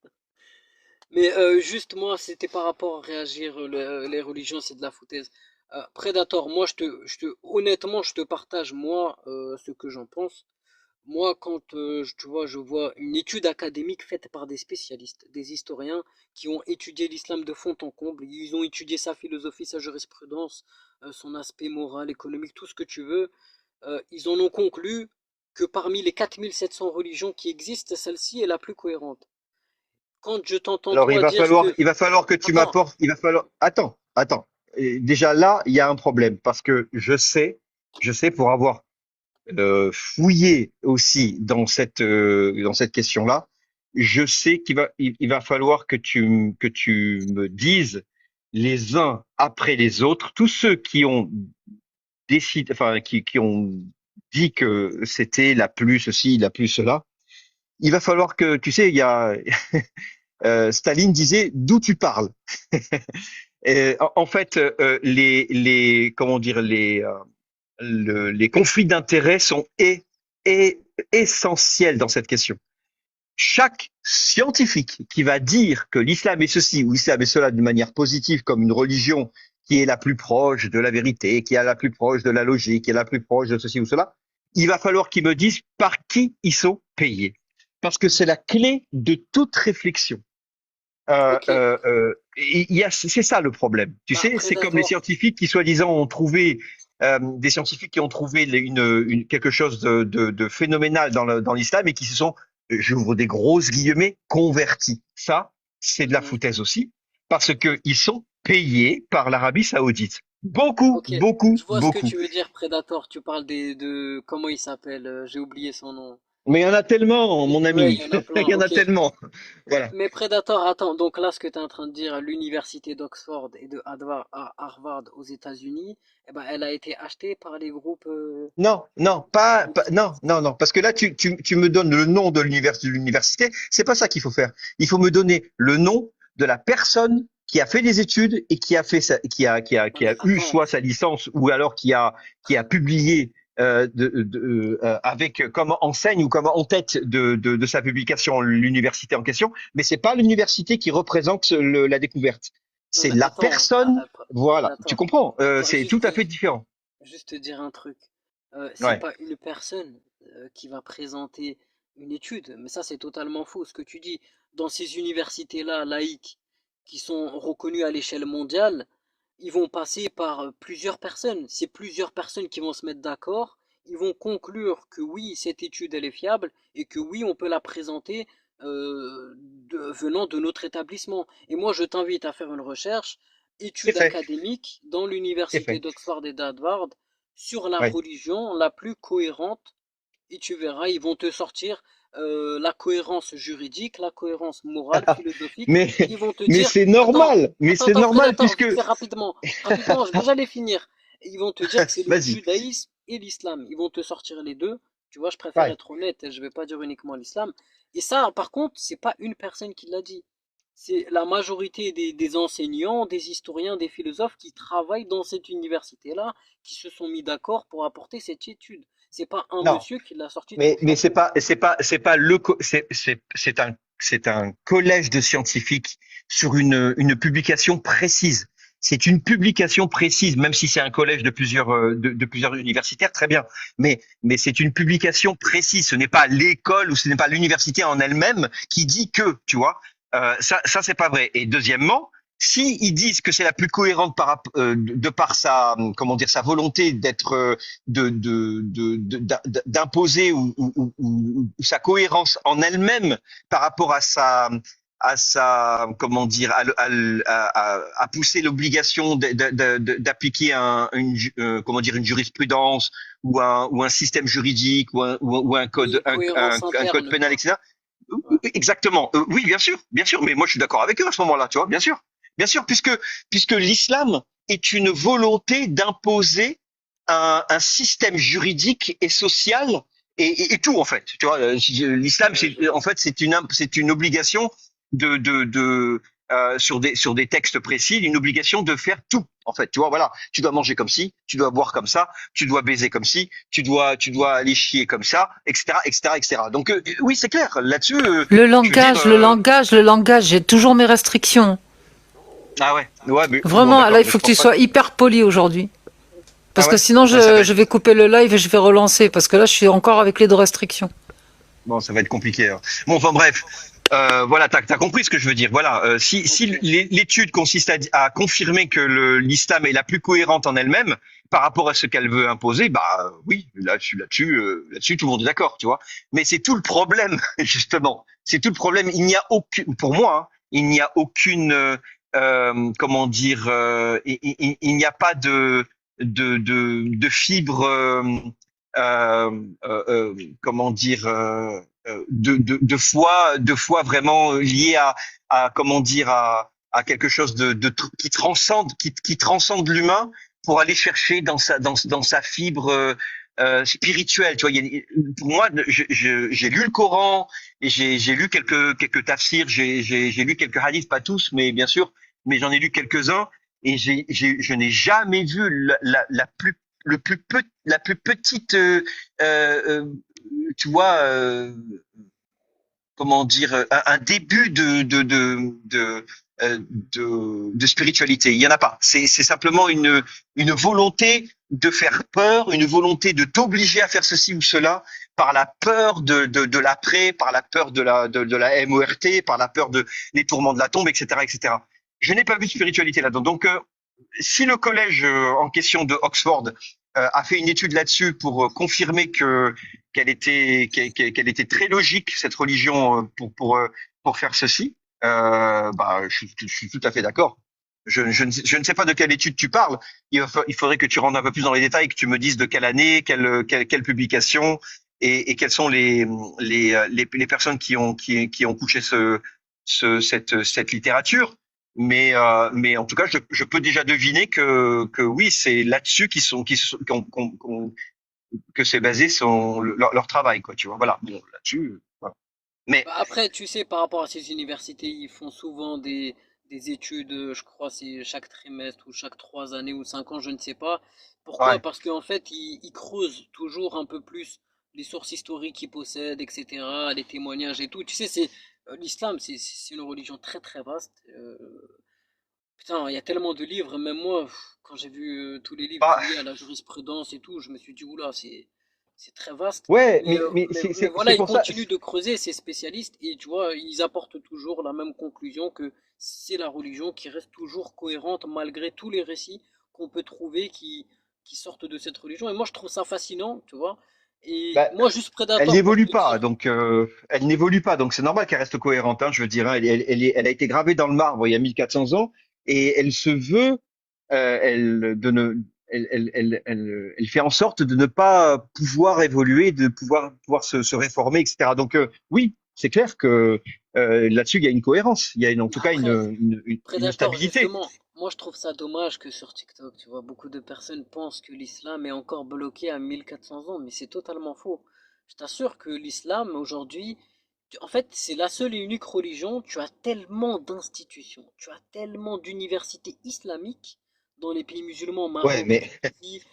Mais juste moi, c'était par rapport à réagir, les religions, c'est de la foutaise. Predator, moi, honnêtement, je te partage moi ce que j'en pense. Moi, quand tu vois, je vois une étude académique faite par des spécialistes, des historiens qui ont étudié l'islam de fond en comble, ils ont étudié sa philosophie, sa jurisprudence, son aspect moral, économique, tout ce que tu veux. Ils en ont conclu que parmi les 4700 religions qui existent, celle-ci est la plus cohérente. Quand je t'entends Alors, toi dire que... il va falloir que tu Attends, m'apportes, il va falloir, attends. Et déjà là, il y a un problème parce que je sais pour avoir fouillé aussi dans cette question-là, je sais il va falloir que tu me dises les uns après les autres, tous ceux qui ont décidé, enfin, qui ont dit que c'était la plus ceci, la plus cela. Il va falloir que, tu sais, il y a, Staline disait d'où tu parles. Et, en fait, comment dire, les conflits d'intérêts sont essentiels dans cette question. Chaque scientifique qui va dire que l'islam est ceci ou l'islam est cela d'une manière positive comme une religion qui est la plus proche de la vérité, qui est la plus proche de la logique, qui est la plus proche de ceci ou cela, il va falloir qu'ils me disent par qui ils sont payés. Parce que c'est la clé de toute réflexion. Ok. C'est ça le problème. Tu Bah, sais, c'est comme les Predator. scientifiques qui soi-disant ont trouvé des scientifiques qui ont trouvé quelque chose de phénoménal dans l'islam et qui se sont, j'ouvre des grosses guillemets, convertis. Ça, c'est de la Mhm. foutaise aussi, parce que ils sont payés par l'Arabie Saoudite. Beaucoup, Ok. beaucoup, Je vois ce que beaucoup. tu veux dire, Predator. Tu parles de comment il s'appelle? J'ai oublié son nom. Mais il y en a tellement, mon Ouais, il ami. y en a Il plein. y en a Ok. tellement. Voilà. Mais Predator, attends, donc là, ce que tu es en train de dire, l'université d'Oxford et de Harvard aux États-Unis, eh ben, elle a été achetée par les groupes. Non, non, non, non, non, parce que là, tu me donnes le nom de l'université. C'est pas ça qu'il faut faire. Il faut me donner le nom de la personne qui a fait des études et qui a fait Non, qui mais a eu attends, soit sa licence ou alors qui a publié avec comme enseigne ou comme en tête de sa publication l'université en question. Mais c'est pas l'université qui représente la découverte. non, C'est mais la attends, personne. Voilà, tu Predator, comprends. attends, C'est tout à fait différent. juste te dire un truc. C'est Ouais. pas une personne qui va présenter une étude, mais ça, c'est totalement faux ce que tu dis. Dans ces universités-là, laïques, qui sont reconnues à l'échelle mondiale, ils vont passer par plusieurs personnes. C'est plusieurs personnes qui vont se mettre d'accord. Ils vont conclure que oui, cette étude elle est fiable et que oui, on peut la présenter venant de notre établissement. Et moi, je t'invite à faire une recherche, C'est études fait. académiques dans C'est l'université fait. d'Oxford et d'Harvard sur la Ouais. religion la plus cohérente. Et tu verras, ils vont te sortir la cohérence juridique, la cohérence morale, philosophique. Mais, Ils vont te mais dire, c'est attends, normal. Mais c'est normal Prédateur, puisque, vite fait, rapidement, rapidement, j'allais finir. Ils vont te dire que c'est le vas-y. judaïsme et l'islam. Ils vont te sortir les deux. Tu vois, je préfère Ouais. être honnête, je vais pas dire uniquement l'islam. Et ça, par contre, c'est pas une personne qui l'a dit. C'est la majorité des enseignants, des historiens, des philosophes qui travaillent dans cette université-là, qui se sont mis d'accord pour apporter cette étude. C'est pas un Non. monsieur qui l'a sorti de nulle Mais part. c'est pas c'est un collège de scientifiques sur une publication précise. C'est une publication précise, même si c'est un collège de plusieurs universitaires, très bien. Mais c'est une publication précise. Ce n'est pas l'école ou ce n'est pas l'université en elle-même qui dit que, tu vois. Ça c'est pas vrai. Et deuxièmement, si ils disent que c'est la plus cohérente de par sa comment dire sa volonté d'être d'imposer ou sa cohérence en elle-même par rapport à sa comment dire à pousser l'obligation d'appliquer comment dire une jurisprudence ou un système juridique ou un Oui, code une cohérence un code interne, pénal, quoi. etc. Ouais. Exactement. Oui, bien sûr. Mais moi, je suis d'accord avec eux à ce moment-là, tu vois, bien sûr, puisque l'islam est une volonté d'imposer un système juridique et social et tout en fait. Tu vois, l'islam, Ouais, je en vois. fait, c'est une obligation de sur des textes précis, une obligation de faire tout. En fait, tu vois, voilà, tu dois manger comme ci, tu dois boire comme ça, tu dois baiser comme ci, tu dois aller chier comme ça, etc., etc., etc. Donc oui, c'est clair. Là-dessus, je veux dire, Le langage, j'ai toujours mes restrictions. ah ouais, ouais, mais bon, Vraiment, là, d'accord, il mais faut je que tu pense pas. sois hyper poli aujourd'hui. Parce Ah que ouais, sinon, ouais, ça va je être vais couper le live et je vais relancer. Parce que là, je suis encore avec les deux restrictions. bon, ça va être compliqué, hein. Bon, enfin bref, voilà, t'as compris ce que je veux dire. Voilà, si Ok. l'étude consiste à confirmer que l'islam est la plus cohérente en elle-même par rapport à ce qu'elle veut imposer, bah oui, là-dessus, tout le monde est d'accord, tu vois. Mais c'est tout le problème, justement. C'est tout le problème. Il n'y a aucune, pour moi, hein, il n'y a aucune, comment dire, il n'y a pas de fibre, comment dire. De foi vraiment liée comment dire à quelque chose qui transcende l'humain pour aller chercher dans sa fibre spirituelle. Tu vois, pour moi, j'ai lu le Coran et j'ai lu quelques tafsirs, j'ai lu quelques hadiths, pas tous, mais bien sûr, mais j'en ai lu quelques-uns et je n'ai jamais vu la plus petite tu vois, comment dire, un début de spiritualité. Il y en a pas. C'est simplement une volonté de faire peur, une volonté de t'obliger à faire ceci ou cela par la peur de l'après, par la peur de la MORT, par la peur de les tourments de la tombe, etc., etc. Je n'ai pas vu de spiritualité là-dedans. Donc, si le collège en question de Oxford a fait une étude là-dessus pour confirmer qu'elle était très logique cette religion pour faire ceci, bah je suis tout à fait d'accord. Je ne sais pas de quelle étude tu parles. Il faudrait que tu rentres un peu plus dans les détails, que tu me dises de quelle année, quelle publication et quelles sont les personnes qui ont couché cette littérature. Mais en tout cas, je peux déjà deviner que oui, c'est là-dessus que c'est basé leur travail, quoi, tu vois. Voilà. Bon, là-dessus, voilà. Mais Bah, après, tu sais, par rapport à ces universités, ils font souvent des études, je crois, c'est chaque trimestre ou chaque 3 années ou 5 ans, je ne sais pas. Pourquoi? ouais, Parce qu'en fait, ils creusent toujours un peu plus les sources historiques qu'ils possèdent, etc., les témoignages et tout. Tu sais, l'islam, c'est une religion très très vaste. Putain, il y a tellement de livres, même moi, quand j'ai vu tous les livres bah, qu'il y a, la jurisprudence et tout, je me suis dit, oula, c'est très vaste. ouais, Mais, mais voilà, c'est ils pour ça. continuent de creuser ces spécialistes et tu vois, ils apportent toujours la même conclusion que c'est la religion qui reste toujours cohérente malgré tous les récits qu'on peut trouver qui sortent de cette religion. Et moi, je trouve ça fascinant, tu vois. Et Bah, moi, juste elle Predator, pour n'évolue te pas, dire, donc elle n'évolue pas, donc c'est normal qu'elle reste cohérente. Hein, je veux dire, hein, elle a été gravée dans le marbre il y a 1400 ans et elle se veut, elle, de ne, elle fait en sorte de ne pas pouvoir évoluer, de pouvoir se réformer, etc. Donc oui, c'est clair que là-dessus il y a une cohérence, il y a en tout cas après, une Predator, stabilité. justement, moi je trouve ça dommage que sur TikTok, tu vois, beaucoup de personnes pensent que l'islam est encore bloqué à 1400 ans, mais c'est totalement faux. Je t'assure que l'islam aujourd'hui, en fait, c'est la seule et unique religion, tu as tellement d'institutions, tu as tellement d'universités islamiques dans les pays musulmans, Ouais, Maroc, mais Tunisie,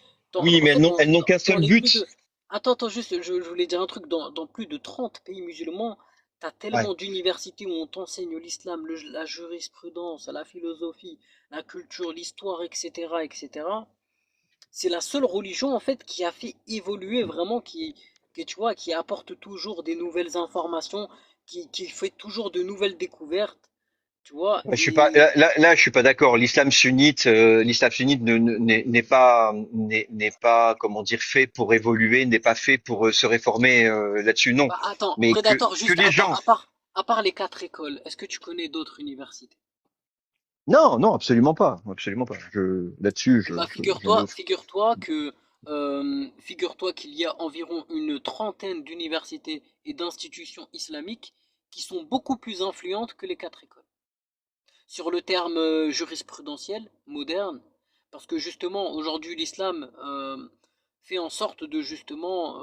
oui, en mais fait, elles n'ont qu'un dans seul les plus but. de... Attends, attends, juste, je voulais dire un truc, dans plus de 30 pays musulmans, t'as Ouais. tellement d'universités où on t'enseigne l'islam, la jurisprudence, la philosophie, la culture, l'histoire, etc., etc. C'est la seule religion en fait qui a fait évoluer vraiment, qui tu vois, qui apporte toujours des nouvelles informations, qui fait toujours de nouvelles découvertes, tu vois. Ouais, je suis pas Et je suis pas d'accord. L'islam sunnite n'est pas comment dire fait pour évoluer, n'est pas fait pour se réformer là-dessus. Non, bah, attends, mais Predator, que juste les attends, gens. à part les 4 écoles, est-ce que tu connais d'autres universités? Non, non, absolument pas, absolument pas. Là-dessus, Eh ben, je me. figure-toi qu'il y a environ une trentaine d'universités et d'institutions islamiques qui sont beaucoup plus influentes que les 4 écoles. Sur le terme jurisprudentiel moderne, parce que justement aujourd'hui l'islam fait en sorte de justement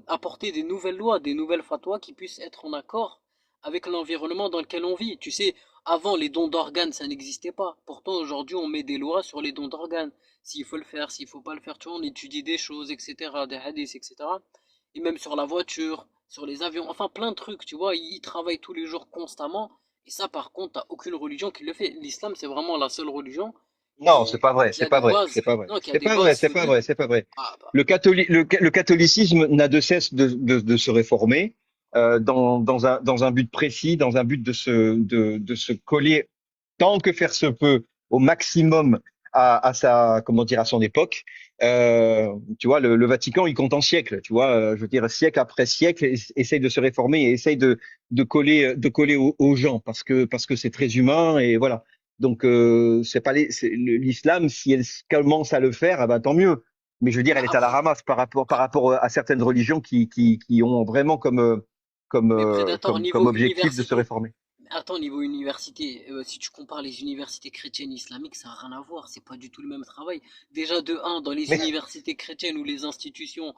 apporter des nouvelles lois, des nouvelles fatwas qui puissent être en accord avec l'environnement dans lequel on vit. Tu sais, avant les dons d'organes ça n'existait pas. Pourtant aujourd'hui on met des lois sur les dons d'organes. S'il faut le faire, s'il faut pas le faire, tu vois, on étudie des choses, etc., des hadiths, etc. Et même sur la voiture, sur les avions, enfin plein de trucs, tu vois, ils travaillent tous les jours constamment et ça, par contre, t'as aucune religion qui le fait. L'islam, c'est vraiment la seule religion Non, c'est pas vrai, qui c'est a pas des vrai, bases, c'est pas vrai, non, qui a c'est des pas vrai, bases c'est pas solides. vrai, c'est pas vrai. Ah, bah, Le catholicisme n'a de cesse de se réformer dans un but précis, dans un but de se coller tant que faire se peut au maximum comment dire, à son époque. Tu vois, le Vatican, il compte en siècles. Tu vois, je veux dire, siècle après siècle, essaye de se réformer et essaye de coller aux gens parce que c'est très humain et voilà. Donc, c'est pas l'islam, si elle commence à le faire, ah ben, tant mieux. Mais je veux dire, bah elle est à la après, ramasse par ah, rapport à certaines religions qui ont vraiment mais Predator, comme niveau objectif de se université, réformer. attends, niveau université, si tu compares les universités chrétiennes et islamiques, ça n'a rien à voir, c'est pas du tout le même travail. Déjà, de un, dans les Mais universités chrétiennes ou les institutions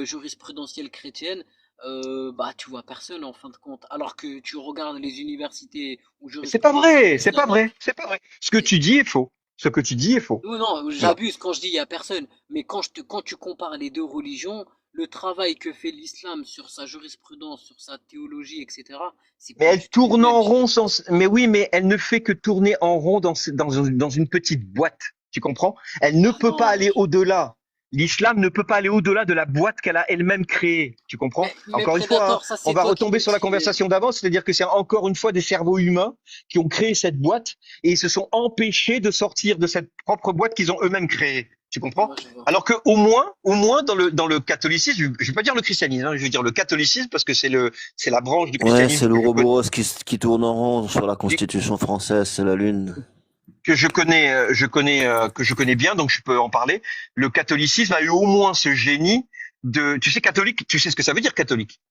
jurisprudentielles chrétiennes, bah, tu vois personne en fin de compte. Alors que tu regardes les universités ou c'est pas jurisprudentielles vrai, c'est pas islamiques, vrai, c'est pas vrai. Ce que tu dis est faux. Ce que tu dis est faux. non, non, Non. j'abuse quand je dis il y a personne. Mais quand tu compares les deux religions, le travail que fait l'islam sur sa jurisprudence, sur sa théologie, etc., c'est Mais pas elle du tout le tourne même. en rond mais oui, mais elle ne fait que tourner en rond dans une petite boîte. Tu comprends? Elle ne Ah peut pas non, aller au-delà. L'islam ne peut pas aller au-delà de la boîte qu'elle a elle-même créée. Tu comprends? mais Encore une fois, hein, Predator, ça on c'est va toi qui retomber le sur la dis. conversation d'avant, c'est-à-dire que c'est encore une fois des cerveaux humains qui ont créé cette boîte et ils se sont empêchés de sortir de cette propre boîte qu'ils ont eux-mêmes créée. Tu comprends? Ouais, je vois. Alors que au moins dans le catholicisme, je vais pas dire le christianisme, hein, je vais dire le catholicisme parce que c'est la branche du Ouais, c'est christianisme l'Ouroboros qui tourne en rond sur la Constitution française, c'est la Lune. que je connais bien, donc je peux en parler. Le catholicisme a eu au moins ce génie tu sais, catholique, tu sais ce que ça veut dire catholique.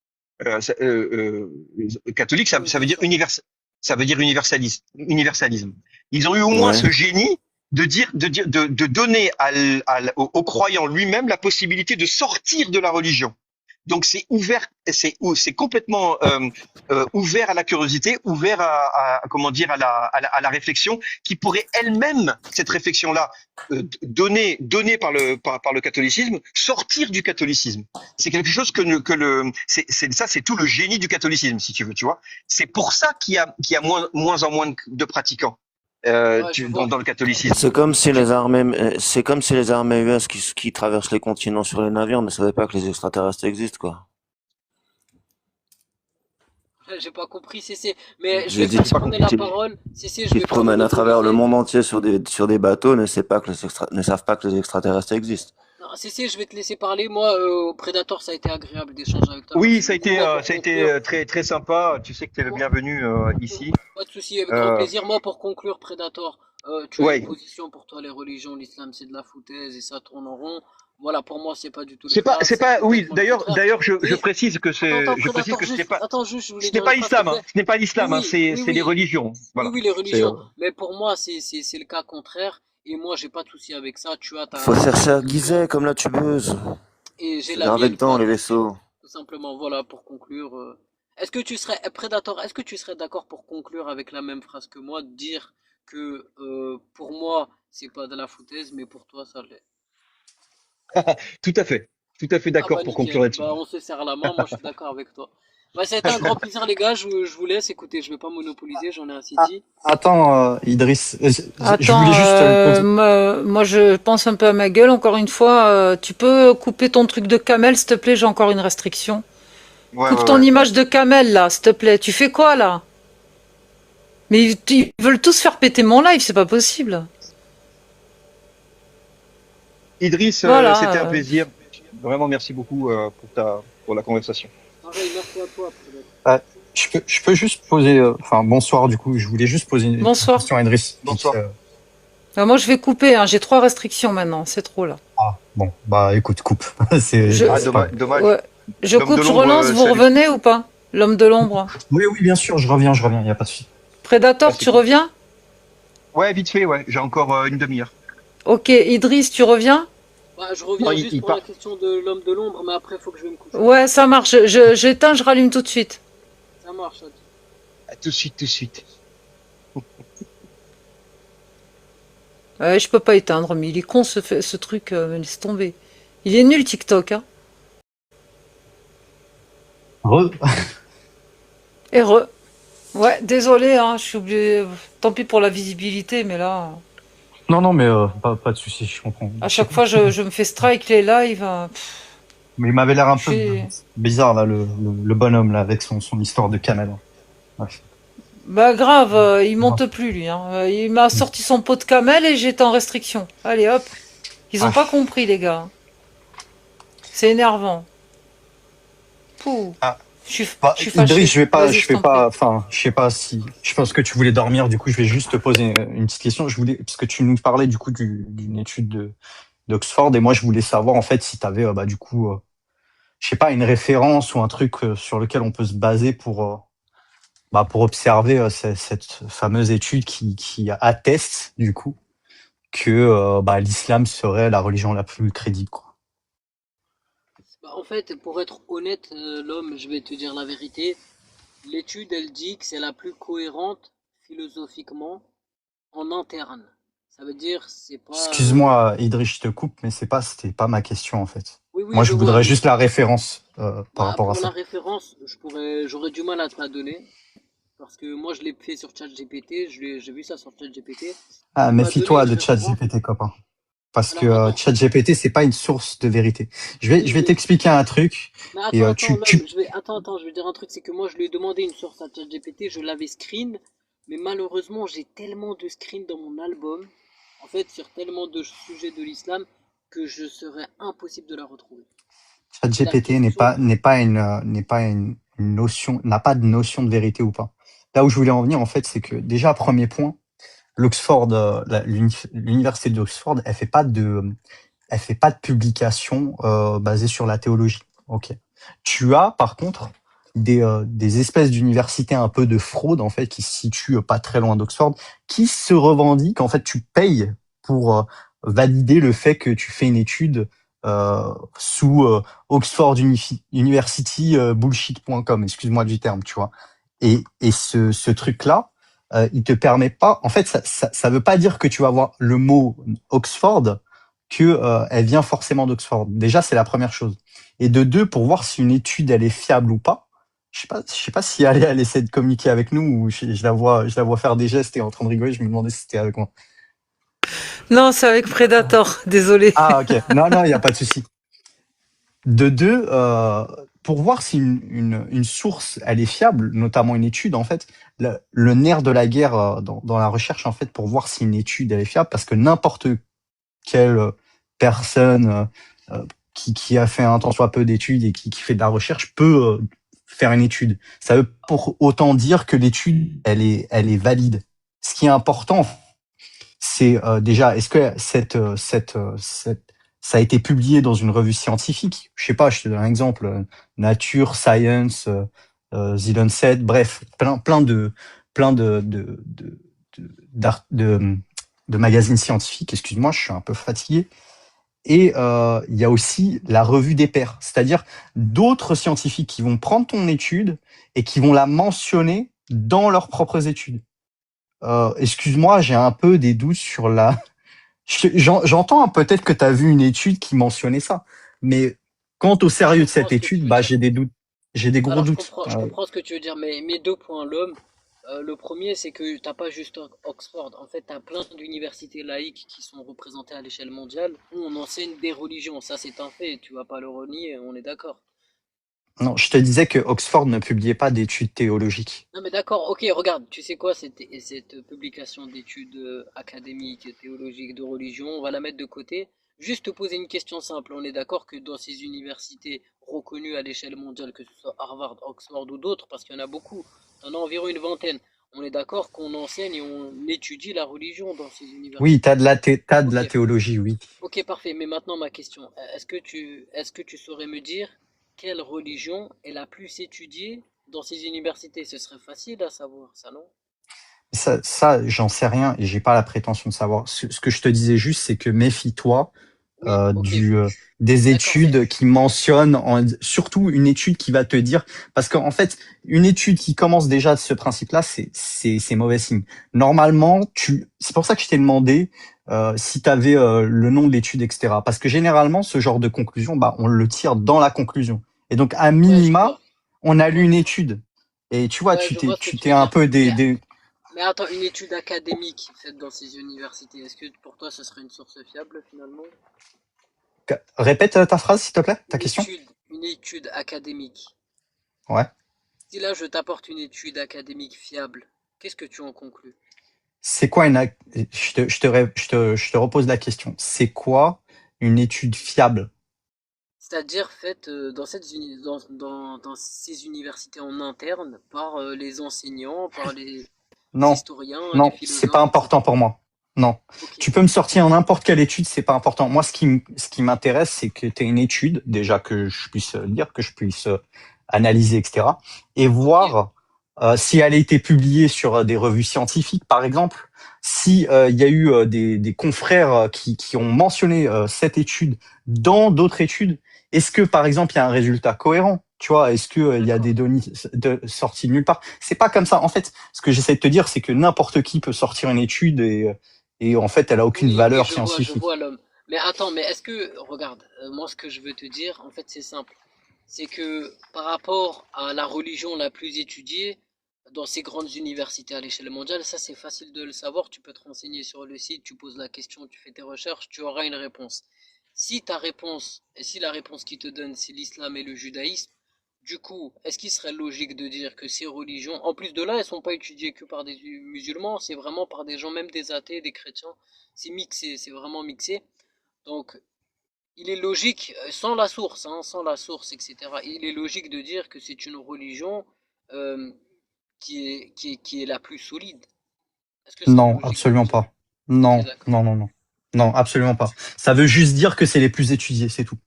Catholique, Oui, ça veut bien dire sûr. ça veut dire universalisme. Ils ont eu au moins Ouais. ce génie de donner au croyant lui-même la possibilité de sortir de la religion. Donc c'est ouvert, c'est complètement ouvert à la curiosité, ouvert comment dire à la réflexion, qui pourrait elle-même cette réflexion-là donnée par le catholicisme, sortir du catholicisme. C'est quelque chose c'est tout le génie du catholicisme, si tu veux, tu vois. C'est pour ça qu'il y a moins en moins de pratiquants Ouais, je vois. dans le catholicisme. C'est comme si les armées US qui traversent les continents sur les navires ne savaient pas que les extraterrestres existent, quoi. J'ai pas compris, mais je J'ai vais dit vite J'ai pas prendre compris. la parole. Je qui vais se pas promènent à travers le monopoliser. monde entier sur des bateaux ne savent pas que les extraterrestres existent. Non, je vais te laisser parler. Moi, Predator, ça a été agréable d'échanger avec toi. Oui, Merci beaucoup. Moi, pour ça a été conclure, très sympa. Tu sais que tu es le moi- bienvenu ici. pas de souci, avec grand Euh, plaisir. Moi, pour conclure, Predator, tu as une ouais, position pour toi, les religions, l'islam, c'est de la foutaise et ça tourne en rond. Voilà, pour moi, c'est pas du tout le cas. c'est C'est pas. Oui, complètement le contraire. je Et précise que attends, je précise Predator, que juste, attends, juste, je voulais ce n'est dire pas une phrase, s'il te l'islam. Hein. plaît. Ce n'est pas Oui, l'islam. Hein. oui, oui, C'est les oui. religions. Oui, Voilà. oui, les C'est religions. Mais pour moi, c'est le cas contraire. Et moi, j'ai pas de souci avec ça. Tu as Faut ta chercher à religion guiser comme la tubeuse. et j'ai C'est la gravé mienne, dedans quoi. les vaisseaux. Tout simplement, voilà, pour conclure. Est-ce que tu serais, Predator, est-ce que tu serais d'accord pour conclure avec la même phrase que moi, de dire que pour moi, c'est pas de la foutaise, mais pour toi, ça l'est. Tout à fait. Tout à fait Ah bah d'accord pour conclure nickel, là-dessus. bah on se serre la main, moi je suis d'accord avec toi. Bah ça a été un grand plaisir les gars, je vous laisse, écoutez, je vais pas monopoliser, j'en ai assez Ah, dit. attends, Idriss, je voulais Attends, juste moi je pense un peu à ma gueule, encore une fois. Tu peux couper ton truc de camel, s'il te plaît, j'ai encore une restriction. Ouais, Coupe ouais, ton ouais. image de camel, là, s'il te plaît. Tu fais quoi, là? Mais ils veulent tous faire péter mon live, c'est pas possible. Idriss, c'était un Voilà. plaisir. Vraiment, merci beaucoup pour la conversation. Pareil, merci à toi, Predator. je peux juste poser, enfin, bonsoir, du coup, je voulais juste poser une Bonsoir. question à Idriss. Bonsoir. Moi, je vais couper, hein. J'ai 3 restrictions maintenant, c'est trop, là. Bon, bah, écoute, coupe. c'est, Je- Ah, c'est pas- dommage. Ouais. Je L'homme coupe, de je l'ombre, relance, vous salut. revenez ou pas? L'homme de l'ombre. Oui, oui, bien sûr, je reviens, y a pas de souci. Predator, Ah, c'est tu cool. reviens? Ouais, vite fait, ouais. J'ai encore une demi-heure. Ok, Idriss, tu reviens? Bah, je reviens Non, juste il pour la part. question de l'homme de l'ombre, mais après faut que je vais me coucher. Ouais, ça marche. J'éteins, je rallume tout de suite. Ça marche, ça. À tout de suite, tout de suite. Ouais, je peux pas éteindre, mais il est con ce truc, laisse tomber. Il est nul TikTok, hein. Heureux. Ouais, désolé, hein, je suis obligé. Tant pis pour la visibilité, mais là, Non, mais pas de souci, je comprends. à chaque fois, je me fais strike les lives. Mais il m'avait l'air un Je peu suis- bizarre, là, le bonhomme, là, avec son histoire de camel. Bref. Bah grave, il monte plus lui. Hein. Il m'a sorti son pot de camel et j'étais en restriction. Allez hop. Ils ont Ah. pas compris les gars. C'est énervant. Pouh. Ah. Je suis Bah, fâché. Idriss, je Vas-y, vais t'en pas, enfin, je sais pas si, je pense que tu voulais dormir, du coup, je vais juste te poser une petite question. Parce que tu nous parlais, du coup, d'une étude d'Oxford, et moi, je voulais savoir, en fait, si tu avais, du coup, je sais pas, une référence ou un truc sur lequel on peut se baser pour observer cette fameuse étude qui atteste, du coup, que l'islam serait la religion la plus crédible, quoi. Bah, en fait, pour être honnête, l'homme, je vais te dire la vérité. L'étude, elle dit que c'est la plus cohérente philosophiquement en interne. Ça veut dire, c'est pas. Excuse-moi, Idriss, je te coupe, mais c'était pas ma question, en fait. Oui, oui, Moi, je je vois, voudrais mais juste la référence par bah, rapport à pour la ça. référence, j'aurais du mal à te la donner. Parce que moi, je l'ai fait sur ChatGPT, j'ai vu ça sur ChatGPT. Ah, Il m'a donné méfie-toi une de référence. ChatGPT, copain. Parce que Alors, attends, ChatGPT, c'est pas une source de vérité. Je oui, vais t'expliquer un truc. mais Et attends, l'homme, je vais dire un truc, c'est que moi, je lui ai demandé une source à ChatGPT, je l'avais screen, mais malheureusement, j'ai tellement de screens dans mon album, en fait, sur tellement de sujets de l'islam, que je serais impossible de la retrouver. Et la ChatGPT question, n'est pas une notion, n'a pas de notion de vérité ou pas. Là où je voulais en venir, en fait, c'est que déjà, premier point, l'Oxford, l'université d'Oxford, elle fait pas de publication basée sur la théologie. Ok. Tu as par contre des espèces d'universités un peu de fraude en fait qui se situent pas très loin d'Oxford, qui se revendiquent en fait tu payes pour valider le fait que tu fais une étude sous University bullshit.com, excuse-moi du terme, tu vois. Et ce truc là il te permet pas. En fait, ça veut pas dire que tu vas voir le mot Oxford que elle vient forcément d'Oxford. Déjà, c'est la première chose. Et de deux, pour voir si une étude elle est fiable ou pas. Je sais pas si elle essaie de communiquer avec nous ou je la vois faire des gestes et en train de rigoler. Je me demandais si c'était avec moi. Non, c'est avec Predator, désolé. Ah ok. Non non, il y a pas de souci. De deux, pour voir si une source elle est fiable, notamment une étude en fait, le nerf de la guerre dans la recherche en fait, pour voir si une étude elle est fiable, parce que n'importe quelle personne qui a fait un tant soit peu d'études et qui fait de la recherche peut faire une étude. Ça veut pour autant dire que l'étude elle est valide. Ce qui est important, c'est déjà est-ce que ça a été publié dans une revue scientifique. Je sais pas, je te donne un exemple, Nature, Science, The Lancet, bref, plein de magazines scientifiques. Excuse-moi, je suis un peu fatigué. Et il y a aussi la revue des pairs, c'est-à-dire d'autres scientifiques qui vont prendre ton étude et qui vont la mentionner dans leurs propres études. Excuse-moi, j'ai un peu des doutes sur la J'entends peut-être que tu as vu une étude qui mentionnait ça, mais quant au je sérieux de comprends cette ce que tu étude, veux bah dire. j'ai des doutes, j'ai des gros Alors, doutes. je comprends ce que tu veux dire, mais mes deux points, l'homme. Le premier, c'est que t'as pas juste Oxford. En fait, t'as plein d'universités laïques qui sont représentées à l'échelle mondiale où on enseigne des religions. Ça, c'est un fait. Tu vas pas le renier. On est d'accord. Non, je te disais que Oxford ne publiait pas d'études théologiques. Non, mais d'accord. Ok, regarde. Tu sais quoi, cette publication d'études académiques, théologiques, de religion, on va la mettre de côté. Juste te poser une question simple. On est d'accord que dans ces universités reconnues à l'échelle mondiale, que ce soit Harvard, Oxford ou d'autres, parce qu'il y en a beaucoup, il y en a environ une vingtaine. On est d'accord qu'on enseigne et on étudie la religion dans ces Oui, universités. t'as de Ok, la théologie, oui. ok, parfait. Mais maintenant ma question, est-ce que tu saurais me dire quelle religion est la plus étudiée dans ces universités? Ce serait facile à savoir, ça non? Ça j'en sais rien et j'ai pas la prétention de savoir. Ce que je te disais juste, c'est que méfie-toi Oui, ok, des d'accord, mais études qui mentionnent, surtout une étude qui va te dire, parce qu'en fait, une étude qui commence déjà de ce principe-là, c'est mauvais signe. Normalement, c'est pour ça que je t'ai demandé si tu avais le nom de l'étude, etc. Parce que généralement, ce genre de conclusion, bah, on le tire dans la conclusion. Et donc, à ouais, minima, on a je lu vois, une je vois. étude. Et tu vois, Ouais, je vois ce que tu tu t'es veux un dire. peu Mais attends, une étude académique faite dans ces universités, est-ce que pour toi ce serait une source fiable finalement? Répète ta phrase, s'il te plaît, ta question. Une étude académique. Ouais. Si là je t'apporte une étude académique fiable, qu'est-ce que tu en conclus? C'est quoi je te repose la question. C'est quoi une étude fiable? C'est-à-dire faite dans ces universités en interne par les enseignants, par les Non, historiens, les non, c'est pas philosophes, important etc. pour moi. Non. Ok, Tu peux me sortir n'importe quelle étude, c'est pas important. Moi, ce qui m'intéresse, c'est que tu aies une étude, déjà que je puisse lire, que je puisse analyser, etc. Et ok, voir si elle a été publiée sur des revues scientifiques, par exemple, si il y a eu des confrères qui ont mentionné cette étude dans d'autres études. Est-ce que, par exemple, il y a un résultat cohérent? Tu vois, est-ce que il y a d'accord. des données sorties de nulle part? C'est pas comme ça. En fait, ce que j'essaie de te dire, c'est que n'importe qui peut sortir une étude et en fait, elle a aucune Oui, valeur je vois scientifique. l'homme. Mais attends, mais est-ce que, regarde, moi ce que je veux te dire, en fait c'est simple. C'est que par rapport à la religion la plus étudiée dans ces grandes universités à l'échelle mondiale, ça c'est facile de le savoir, tu peux te renseigner sur le site, tu poses la question, tu fais tes recherches, tu auras une réponse. Si ta réponse, et si la réponse qui te donne c'est l'islam et le judaïsme, du coup, est-ce qu'il serait logique de dire que ces religions, en plus de là, elles sont pas étudiées que par des musulmans, c'est vraiment par des gens, même des athées, des chrétiens, c'est mixé, c'est vraiment mixé. Donc, il est logique, sans la source, etc. Il est logique de dire que c'est une religion euh, qui est la plus solide. Est-ce que c'est Non, logique de absolument dire? pas. Ok, Non, d'accord. non, non, non. Non, absolument pas. Ça veut juste dire que c'est les plus étudiés, c'est tout.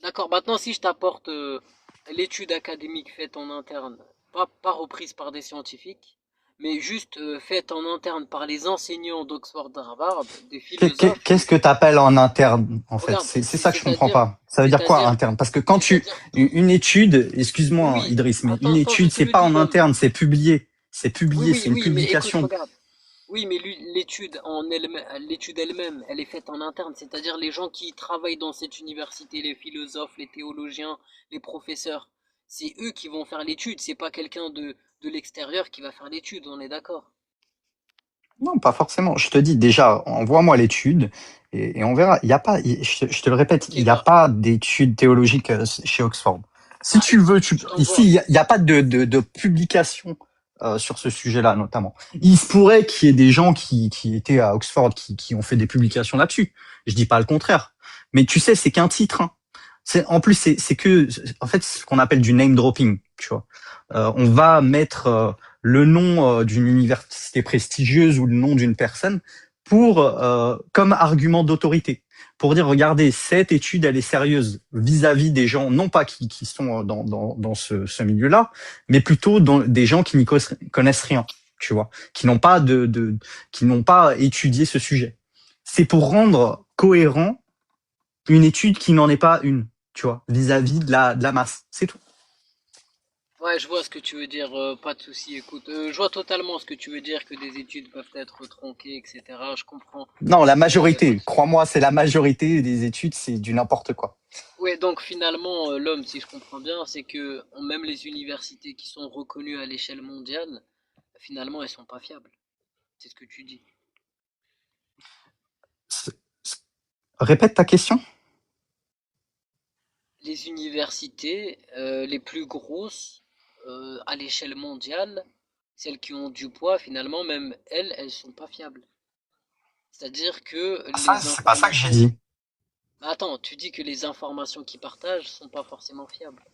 D'accord, maintenant si je t'apporte l'étude académique faite en interne, pas reprise par des scientifiques, mais juste faite en interne par les enseignants d'Oxford d'Harvard, des philosophes, Qu'est-ce que tu appelles en interne, en fait? regarde, C'est ça que je comprends c'est-à-dire, pas. Ça veut dire quoi, c'est-à-dire, interne? Parce que quand c'est-à-dire, une étude, excuse-moi, oui, Idriss, mais une attends, je étude, te c'est le pas dis, en l'homme. interne, c'est publié. C'est Oui, publié, oui, c'est une oui, mais écoute, publication. regarde. Oui, mais l'étude elle-même, elle est faite en interne, c'est-à-dire les gens qui travaillent dans cette université, les philosophes, les théologiens, les professeurs, c'est eux qui vont faire l'étude, c'est pas quelqu'un de l'extérieur qui va faire l'étude, on est d'accord? Non, pas forcément. Je te dis déjà, envoie-moi l'étude et on verra. Il y a pas, je te le répète, Ok, il n'y a pas d'études théologiques chez Oxford. Si bah tu écoute, veux, je ici, t'envoie. il y a pas de publication sur ce sujet-là, notamment. Il se pourrait qu'il y ait des gens qui étaient à Oxford qui ont fait des publications là-dessus. Je dis pas le contraire. Mais tu sais, c'est qu'un titre, hein. En plus, c'est que, en fait, c'est ce qu'on appelle du name dropping, tu vois. On va mettre le nom d'une université prestigieuse ou le nom d'une personne pour comme argument d'autorité, pour dire regardez, cette étude elle est sérieuse vis-à-vis des gens non pas qui sont dans ce milieu-là, mais plutôt dans des gens qui n'y connaissent rien, tu vois, qui n'ont pas qui n'ont pas étudié ce sujet. C'est pour rendre cohérent une étude qui n'en est pas une, tu vois, vis-à-vis de la masse, c'est tout. Ouais, je vois ce que tu veux dire, pas de souci, écoute, je vois totalement ce que tu veux dire, que des études peuvent être tronquées, etc. Je comprends. Non, la Y a pas de majorité, souci. crois-moi, c'est la majorité des études, c'est du n'importe quoi. Ouais, donc finalement, l'homme, si je comprends bien, c'est que même les universités qui sont reconnues à l'échelle mondiale, finalement, elles sont pas fiables. C'est ce que tu dis. C'est- Répète ta question. Les universités les plus grosses à l'échelle mondiale, celles qui ont du poids, finalement, même elles, elles sont pas fiables. C'est-à-dire que Ça, les c'est pas ça que j'ai informations... dit. Attends, tu dis que les informations qu'ils partagent sont pas forcément fiables.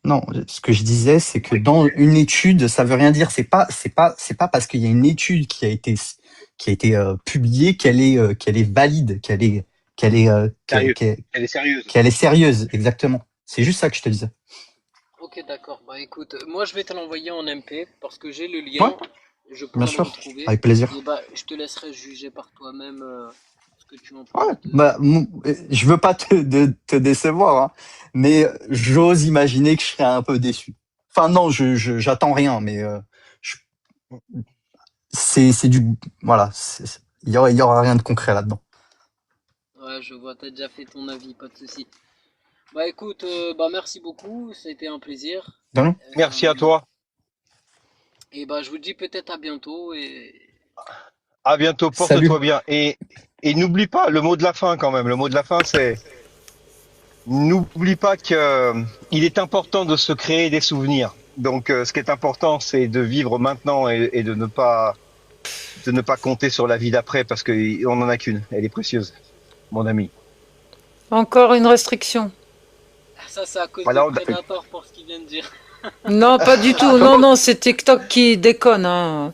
Non, ce que je disais, c'est que dans une étude, ça veut rien dire. C'est pas parce qu'il y a une étude qui a été publiée qu'elle est valide, Sérieux. Elle est sérieuse. qu'elle est sérieuse, exactement. C'est juste ça que je te disais. Ok, d'accord. Bah écoute, moi je vais te l'envoyer en MP parce que j'ai le Ouais, lien, je bien pourrais le sûr, retrouver. avec plaisir. Et bah, je te laisserai juger par toi-même ce que tu en Ouais, penses de. bah, je veux pas te décevoir, hein, mais j'ose imaginer que je serais un peu déçu. Enfin non, j'attends rien, mais je- c'est du, voilà, il y aura rien de concret là-dedans. Ouais, je vois, t'as déjà fait ton avis, pas de souci. Bah écoute, bah merci beaucoup, c'était un plaisir. Non. Merci à Euh, toi. et bah je vous dis peut-être à bientôt et À bientôt. Salut. Porte-toi bien. Et n'oublie pas le mot de la fin quand même. Le mot de la fin, c'est n'oublie pas que il est important de se créer des souvenirs. Donc, ce qui est important, c'est de vivre maintenant et de ne pas compter sur la vie d'après parce qu'on n'en a qu'une. Elle est précieuse, mon ami. Encore une restriction. ça c'est à cause de Voilà. Predator pour ce qu'il vient de dire. Non, pas du tout. Non, non, c'est TikTok qui déconne, hein.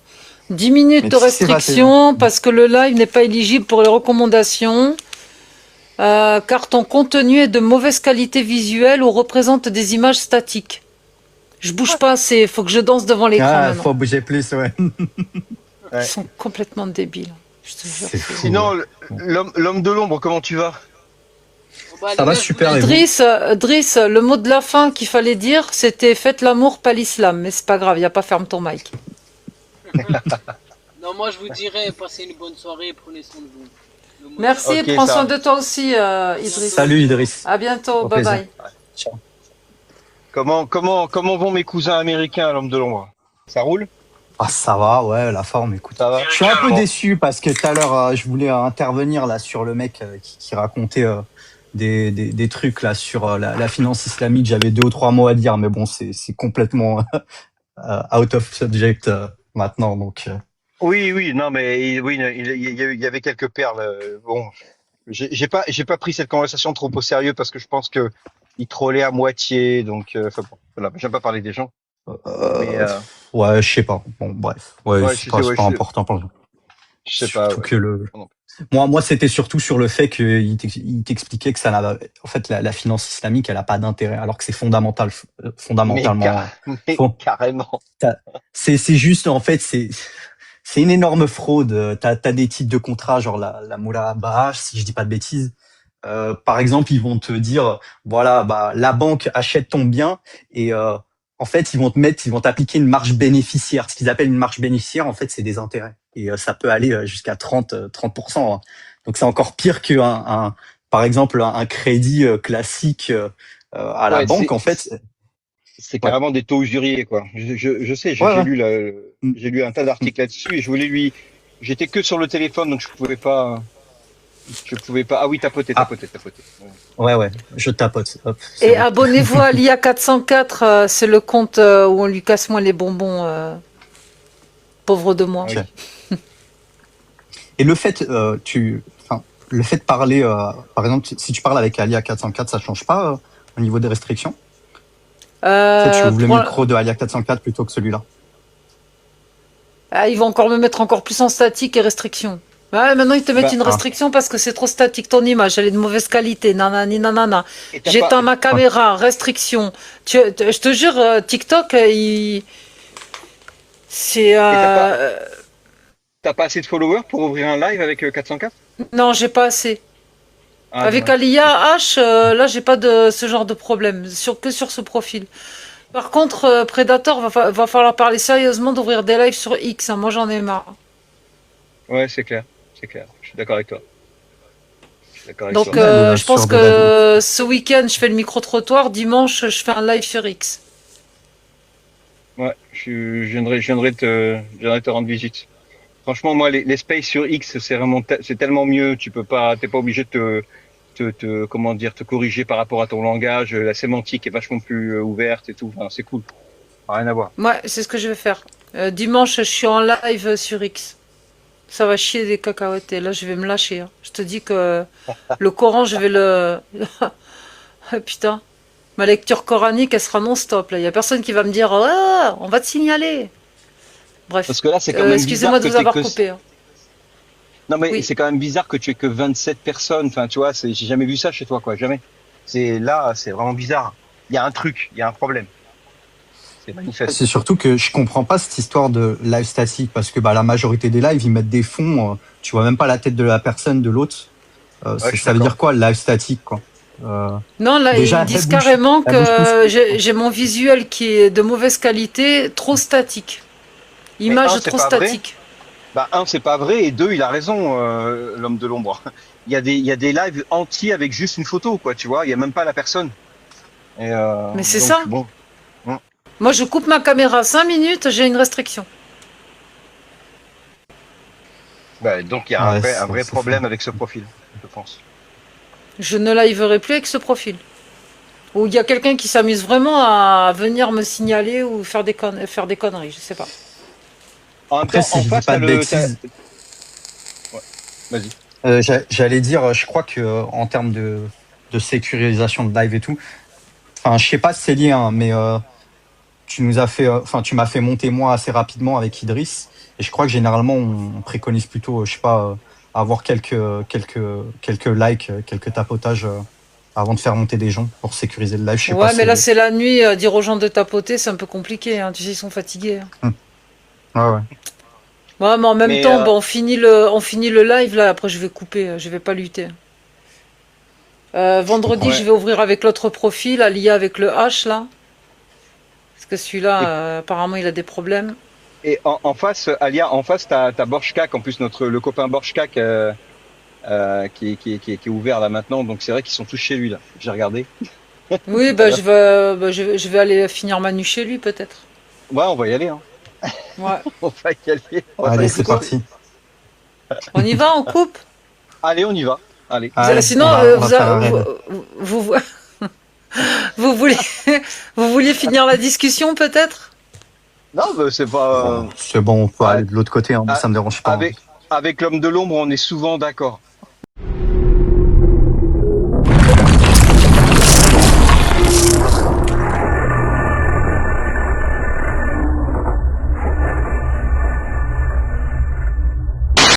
10 minutes Mais de si c'est passé. restriction parce que le live n'est pas éligible pour les recommandations, car ton contenu est de mauvaise qualité visuelle ou représente des images statiques. Je bouge pas assez, faut que je danse devant l'écran Ah, maintenant. faut bouger plus, ouais. Ils sont complètement débiles. Je te jure. C'est fou. Sinon, l'homme de l'ombre, comment tu vas? Bon, bah, Ça les va gars, je vous super, laisse. et vous? Driss, le mot de la fin qu'il fallait dire, c'était faites l'amour, pas l'islam. Mais c'est pas grave, y a pas ferme ton mic. Non, moi je vous dirais, passez une bonne soirée et prenez soin de vous. Merci, Ok, prends ça. soin de toi aussi, Idriss. Salut Idriss. À bientôt, Au bye plaisir. bye. Ciao. Comment vont mes cousins américains à l'homme de l'ombre? Ça roule? Ah, ça va, ouais, la forme, écoute. Ça va? Je suis un peu déçu parce que tout à l'heure, je voulais intervenir là sur le mec qui racontait des trucs là sur la finance islamique. J'avais 2 ou 3 mots à dire, mais bon, c'est complètement out of subject maintenant. Donc, Oui, non, mais oui, il y avait quelques perles. Bon, j'ai pas pris cette conversation trop au sérieux parce que je pense que il trollait à moitié. Donc, enfin, bon, voilà, j'aime pas parler des gens. Mais ouais, je sais pas. Bon, bref, ouais, ouais, c'est ouais, pas important pour le. je sais pas. Surtout Ouais. que le. Non. Moi, c'était surtout sur le fait qu'il il t'expliquait que ça n'avait, en fait, la finance islamique, elle a pas d'intérêt, alors que c'est fondamentalement Mais faux. carrément. C'est juste, en fait, c'est une énorme fraude. T'as des types de contrats, genre la Moula Bahash, si je dis pas de bêtises. Par exemple, ils vont te dire, voilà, bah, la banque achète ton bien et en fait, ils vont t'appliquer une marge bénéficiaire. Ce qu'ils appellent une marge bénéficiaire, en fait, c'est des intérêts et ça peut aller jusqu'à 30%. Hein. Donc c'est encore pire par exemple, un crédit classique à la Ouais, banque. En fait, c'est ouais, carrément des taux usuriers, quoi. Je sais, ouais, ouais. Mm, j'ai lu un tas mm. d'articles là-dessus et j'étais que sur le téléphone, donc je pouvais pas. Ah oui, tapoter. Ah, Ouais. ouais, je tapote. Hop, c'est Et bon. abonnez-vous à l'IA 404, c'est le compte où on lui casse moins les bonbons, pauvre de moi. Ah Ok. oui. Et le fait, enfin, le fait de parler, par exemple, si tu parles avec Alia 404, ça change pas au niveau des restrictions? Tu sais, tu ouvres le Pour... micro de Alia 404 plutôt que celui-là. Ah, ils vont encore me mettre encore plus en statique et restriction. Ouais, maintenant ils te mettent Bah, une Ah, restriction parce que c'est trop statique ton image, elle est de mauvaise qualité, nanani nanana. et t'as pas, J'éteins ma ouais. caméra, restriction. Je te jure, TikTok, c'est... et t'as pas assez de followers pour ouvrir un live avec 404? Non, j'ai pas assez. Ah, Avec dommage. Alia H, là j'ai pas de ce genre de problème, que sur ce profil. Par contre, Predator, va falloir parler sérieusement d'ouvrir des lives sur X, hein. Moi j'en ai marre. Ouais, c'est clair. Je suis d'accord avec toi. Donc Même je pense sur des lives. que ce week-end je fais le micro-trottoir, dimanche je fais un live sur X. Ouais, je viendrai te rendre visite. Franchement, moi, les spaces sur X, c'est tellement mieux. T'es pas obligé de comment dire, te corriger par rapport à ton langage. La sémantique est vachement plus ouverte et tout. Enfin, c'est cool. Rien à voir. Ouais, c'est ce que je vais faire. Dimanche je suis en live sur X. Ça va chier des cacahuètes et là je vais me lâcher, hein. Je te dis que le Coran je vais le... Ah, putain. Ma lecture coranique elle sera non-stop là. Il y a personne qui va me dire ah, on va te signaler. Bref. Parce que là, c'est quand même Excusez-moi bizarre de que vous avoir coupé, hein. non, mais Oui. c'est quand même bizarre que tu aies que 27 personnes. Enfin, tu vois, j'ai jamais vu ça chez toi, quoi. Jamais. C'est vraiment bizarre. Il y a un truc, il y a un problème. C'est manifeste. C'est surtout que je comprends pas cette histoire de live statique parce que bah, la majorité des lives, ils mettent des fonds, tu vois même pas la tête de la personne de l'autre. Ouais, je suis Ça veut d'accord. dire quoi, le live statique, quoi? Euh, Non, là, Déjà, ils disent carrément elle bouge plus. que j'ai mon visuel qui est de mauvaise qualité, trop statique. Mais Image c'est trop pas vrai. statique. Bah, c'est pas vrai. Et deux, il a raison, l'homme de l'ombre. Il y a des lives entiers avec juste une photo, quoi. Tu vois, il y a même pas la personne. Et Mais c'est donc, ça. bon. Hum. Moi, je coupe ma caméra 5 minutes, j'ai une restriction. Bah, donc, il y a Ouais, un vrai c'est fou. problème avec ce profil, je pense. Je ne liverai plus avec ce profil. Ou il y a quelqu'un qui s'amuse vraiment à venir me signaler ou faire faire des conneries, je sais pas. En même Après, temps, si en je dis face, pas de bêtises, Ouais, vas-y. j'allais dire, je crois que en termes de sécurisation de live et tout, enfin, je sais pas si c'est lié, hein, mais tu nous as fait, enfin, tu m'as fait monter moi assez rapidement avec Idriss, et je crois que généralement on préconise plutôt, je sais pas, avoir quelques likes, quelques tapotages avant de faire monter des gens pour sécuriser le live. Je sais pas Ouais, si mais c'est là, lié. c'est la nuit, dire aux gens de tapoter, c'est un peu compliqué, hein. Tu sais, ils sont fatigués, hein. Ouais, ouais. Ouais, mais en même Mais temps, bon, on finit le live, là, après je vais couper, je vais pas lutter. Je comprends. Vendredi, je ouais. vais ouvrir avec l'autre profil, Alia avec le H, là. Parce que celui-là, Et, apparemment, il a des problèmes. et en face, Alia, en face, t'as Borchkak, en plus le copain Borchkak, qui est ouvert là maintenant. Donc c'est vrai qu'ils sont tous chez lui là. J'ai regardé. Oui, Tout à l'heure. je vais aller finir ma nuit chez lui peut-être. Ouais, on va y aller. Hein. Ouais. On va y aller. On va pas Allez, c'est hésiter. parti. On y va, on coupe? Allez, on y va. Allez. Allez, Sinon, on va faire un raid. vous voulez, vous vouliez finir la discussion peut-être? Non, mais c'est pas. Bon, c'est bon, on peut Ah, aller de l'autre côté, hein, moi, ah, ça me dérange pas. Hein. avec l'homme de l'ombre, on est souvent d'accord.